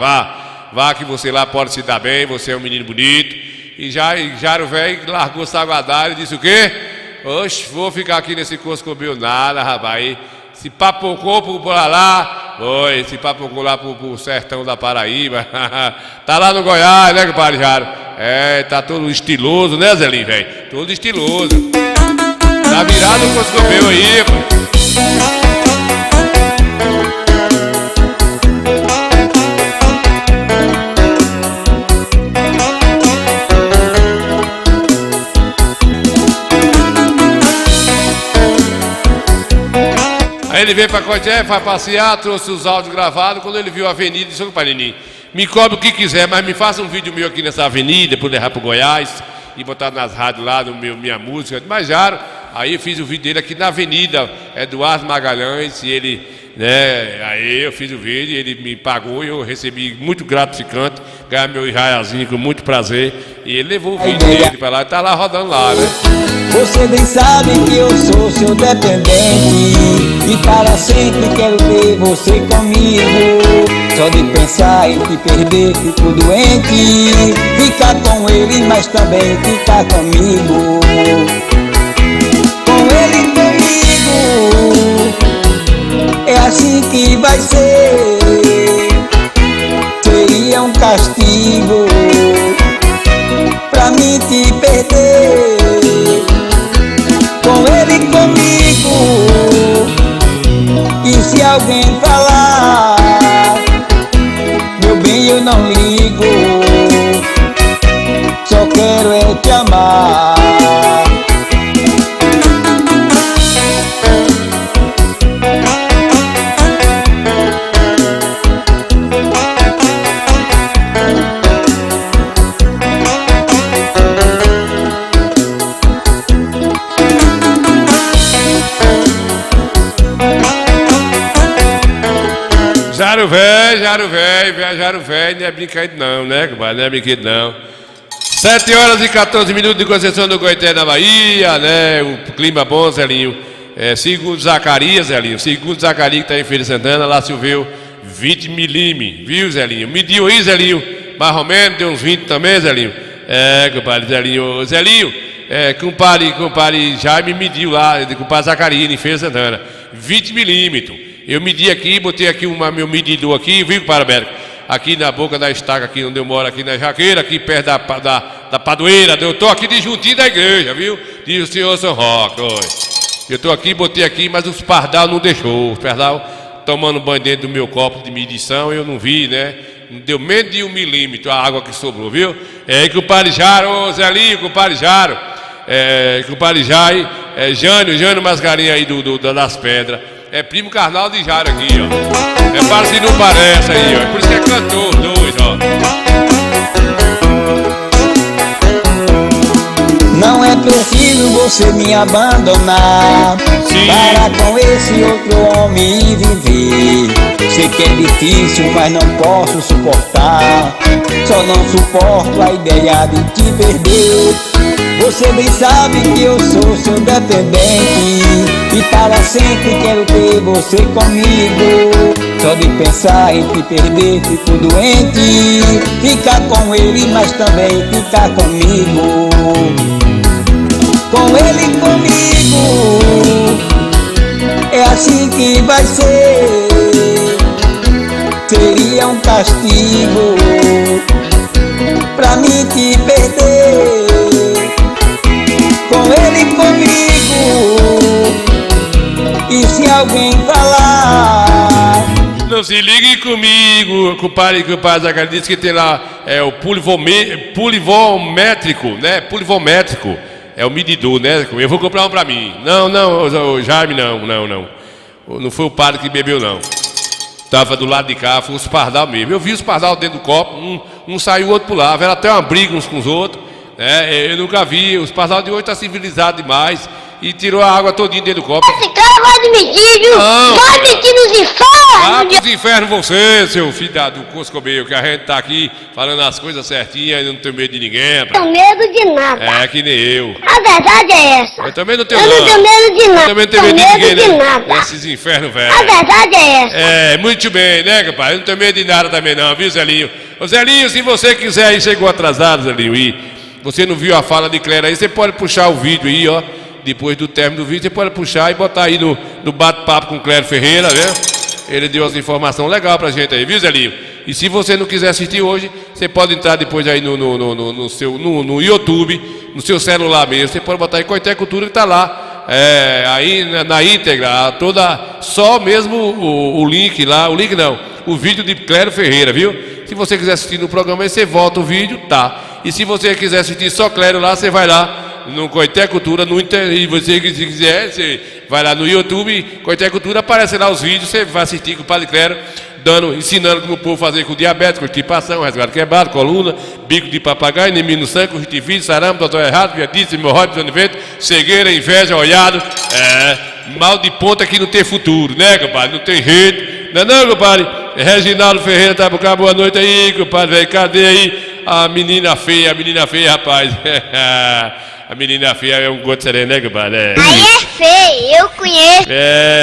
vá que você lá pode se dar bem, você é um menino bonito. E Jário velho largou o saguadário e disse o quê? Oxe, vou ficar aqui nesse Coscobeu nada, rapaz. Se papocou por lá, oi, se papocou lá pro sertão da Paraíba. Tá lá no Goiás, né, compadre Jário? É, tá todo estiloso, né, Zelinho, velho? Todo estiloso. Tá virado o Coscobeu aí, pai. Aí ele veio pra Coité, foi passear, trouxe os áudios gravados. Quando ele viu a avenida, disse: ô Panininho, me cobre o que quiser, mas me faça um vídeo meu aqui nessa avenida, pra eu levar pro Goiás e botar nas rádios lá, no minha música. Mas Jário, aí eu fiz o vídeo dele aqui na avenida Eduardo Magalhães, e ele, né, aí eu fiz o vídeo, ele me pagou e eu recebi muito gratificante, ganhar meu Israelzinho com muito prazer. E ele levou o vídeo dele pra lá e tá lá rodando lá, né? Você bem sabe que eu sou seu dependente e para sempre quero ter você comigo. Só de pensar em te perder fico doente. Ficar com ele, mas também ficar comigo. Com ele comigo, é assim que vai ser. Seria um castigo pra mim te perder. Com ele comigo, e se alguém falar, meu bem, eu não ligo, só quero é te amar. Jário velho, não é brincadeira não, né, compadre? Não é brincadeira não. 7 horas e 14 minutos de Conceição do Goité, na Bahia, né? O clima bom, Zelinho. Segundo Zacarias, Zelinho, segundo Zacarias, que está em Feira de Santana, lá choveu 20 milímetros, viu, Zelinho? Mediu aí, Zelinho, mais ou menos, deu uns 20 também, Zelinho. Compadre Zelinho, compadre Jaime mediu lá, compadre Zacarias, em Feira de Santana, 20 milímetros. Eu medi aqui, botei aqui meu medidor aqui, viu, compadre Alberto? aqui na boca da estaca, aqui onde eu moro, aqui na Jaqueira, aqui perto da Padoeira. Eu tô aqui de juntinho da igreja, viu? Diz o senhor São Roque. Eu tô aqui, botei aqui, mas os pardal não deixou. Os pardal tomando banho dentro do meu copo de medição, eu não vi, né? Não deu menos de 1 milímetro a água que sobrou, viu? É compadre Jaro, ô Zelinho, compadre Jaro. Compadre Jai, Jânio Mascarinha aí das Pedras. É primo carnal de Jaro aqui, ó. É para se não parece aí, ó. Por isso que é cantor, dois, ó. Não é preciso você me abandonar. Sim. Para com esse outro homem viver. Sei que é difícil, mas não posso suportar. Só não suporto a ideia de te perder. Você bem sabe que eu sou seu dependente e para sempre quero ter você comigo. Só de pensar em te perder fico doente. Ficar com ele, mas também ficar comigo. Com ele comigo, é assim que vai ser. Seria um castigo pra mim te perder. Com ele comigo, e se alguém falar, não se ligue comigo, compadre Zacarias disse que tem lá o polivométrico, né? Polivométrico. É o medidor, né? Eu vou comprar um pra mim. Não, Jaime, não. Não foi o padre que bebeu, não. Tava do lado de cá, foi os pardal mesmo. Eu vi os pardal dentro do copo, um saiu, o outro pulava. Era até uma briga uns com os outros. Eu nunca vi. Os pardal de hoje tá civilizado demais. E tirou a água todinha dentro do copo. Esse cara vai admitir, viu? Vai admitir nos infernos! Vai pros infernos você, seu filho do Coscobeio, que a gente tá aqui falando as coisas certinhas e não tem medo de ninguém, rapaz. Não tenho medo de nada. É que nem eu. A verdade é essa. Eu também não tenho medo de nada. Eu também não tenho medo de ninguém, né? Esses infernos, velho. A verdade é essa. Muito bem, né, rapaz? Eu não tenho medo de nada também não, viu, Zelinho? Ô, Zelinho, se você quiser aí, chegou atrasado, Zelinho, e você não viu a fala de Cléria aí, você pode puxar o vídeo aí, ó. Depois do término do vídeo, você pode puxar e botar aí no bate-papo com o Clério Ferreira, né? Ele deu as informações legais pra gente aí, viu, Zelinho? E se você não quiser assistir hoje, você pode entrar depois aí no YouTube, no seu celular mesmo. Você pode botar aí Coité Cultura que tá lá. Aí na íntegra, só mesmo o link lá, o vídeo de Clério Ferreira, viu? Se você quiser assistir no programa aí, você volta o vídeo, tá? E se você quiser assistir só Clério lá, você vai lá no Coité Cultura, e você se quiser, você vai lá no YouTube, Coité Cultura, aparece lá os vídeos, você vai assistir com o Padre Clério, ensinando como o povo fazer com diabetes, constipação, resguardo quebrado, coluna, bico de papagaio, anemia no sangue, conjuntivite, sarampo, doutor errado, viadíssimo, hemorroide, pisão de vento, cegueira, inveja, olhado, mal de ponta que não tem futuro, né, compadre? Não tem jeito, não, compadre? Reginaldo Ferreira tá por cá, boa noite aí, compadre, velho, cadê aí a menina feia, rapaz? A menina feia é um gosto sereno, né, compadre? Aí é feio, eu conheço.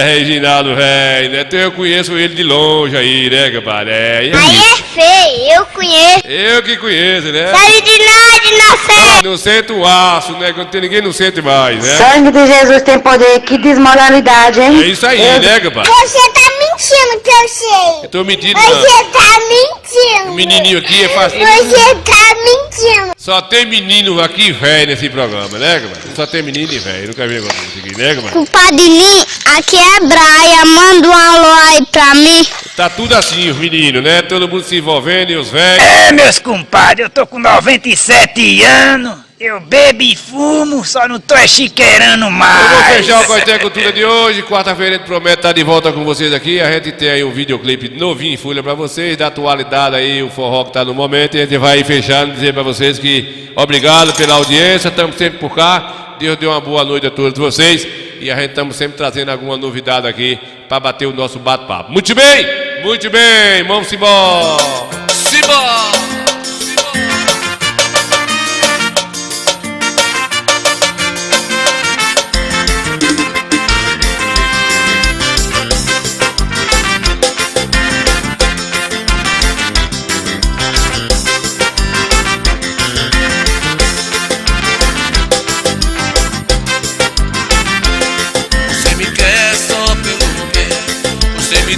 Reginaldo, velho, né? Então eu conheço ele de longe aí, né, compadre? Aí é feio, eu conheço. Eu que conheço, né? Sabe de nada, inocente. Não sente o aço, né? Quando tem ninguém, não sente mais, né? Sangue de Jesus tem poder, que desmoralidade, hein? É isso aí, né, compadre? Você tá mentindo, que eu sei. Eu tô mentindo, Você tá mentindo. O menininho aqui é fácil. Você tá mentindo. Só tem menino aqui velho nesse programa, né, compadre? Só tem menino e velho, nunca vi isso aqui, né, compadre? Compadre, aqui é Braia, manda um alô aí pra mim. Tá tudo assim, os meninos, né? Todo mundo se envolvendo e os velhos. Meus compadres, eu tô com 97 anos. Eu bebo e fumo, só não tô chiqueirando mais. Eu vou fechar o Coité Cultura de hoje. Quarta-feira a gente promete estar de volta com vocês aqui. A gente tem aí um videoclipe novinho em folha pra vocês, da atualidade aí, o forró que tá no momento. E a gente vai fechando, dizer pra vocês que obrigado pela audiência, estamos sempre por cá. Deus dê uma boa noite a todos vocês. E a gente estamos sempre trazendo alguma novidade aqui pra bater o nosso bate-papo. Muito bem, vamos embora. Simbora!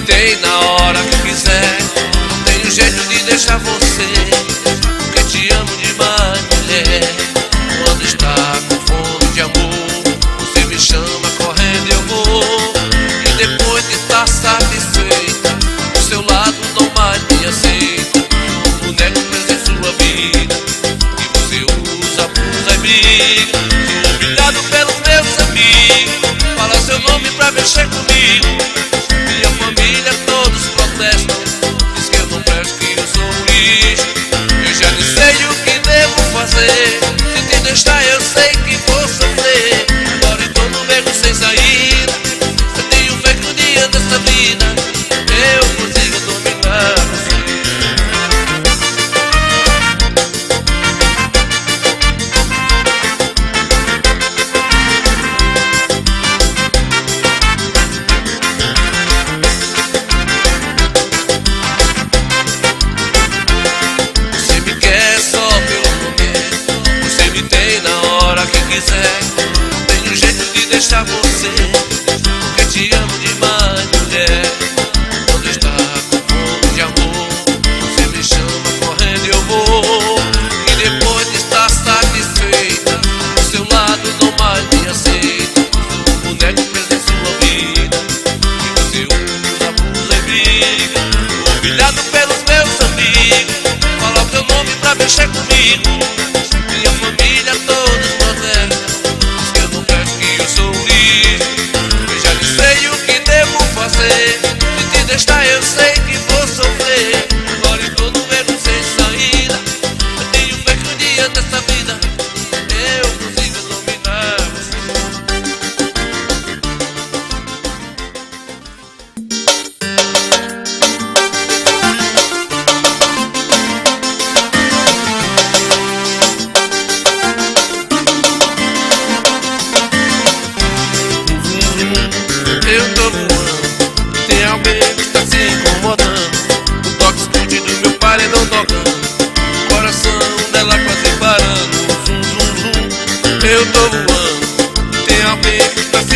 Tem na hora que quiser, não tenho tenho jeito de deixar você, porque te amo demais, mulher. Quando está com fome de amor, você me chama correndo e eu vou. E depois de estar satisfeita, do seu lado não mais me aceita. Um boneco preso em sua vida, que você usa, abusa e briga. Sou obrigado pelos meus amigos, fala seu nome pra mexer comigo. Minha família todos protestam, diz que eu não presto, que eu sou um lixo. Eu já nem sei o que devo fazer, se te deixar eu sei que vou sofrer. Agora estou no beco sem saída, eu tenho fé que um dia dessa vida eu consigo dominar você. Você me quer só pelo momento, você me tem na hora que quiser. Não tenho jeito de deixar você, porque te amo demais, mulher. Quando está com fome de amor, você me chama correndo e eu vou. E depois de estar satisfeita, do seu lado não mais me aceita. Sou um boneco preso em sua vida, que você usa, abusa e briga. Sou humilhado pelos meus amigos, fala teu nome pra mexer comigo. Minha família todos protestam, diz que eu não presto, que eu sou um lixo. Eu já nem sei o que devo fazer, se te deixar eu sei que vou sofrer. Agora estou no beco sem saída, eu tenho fé que um dia dessa vida eu consigo dominar você. Eu tô voando, tem alguém que está se incomodando. O toque escondido do meu paredão tocando, o coração dela quase parando. Zum, zum, zum. Eu tô voando, tem alguém que está se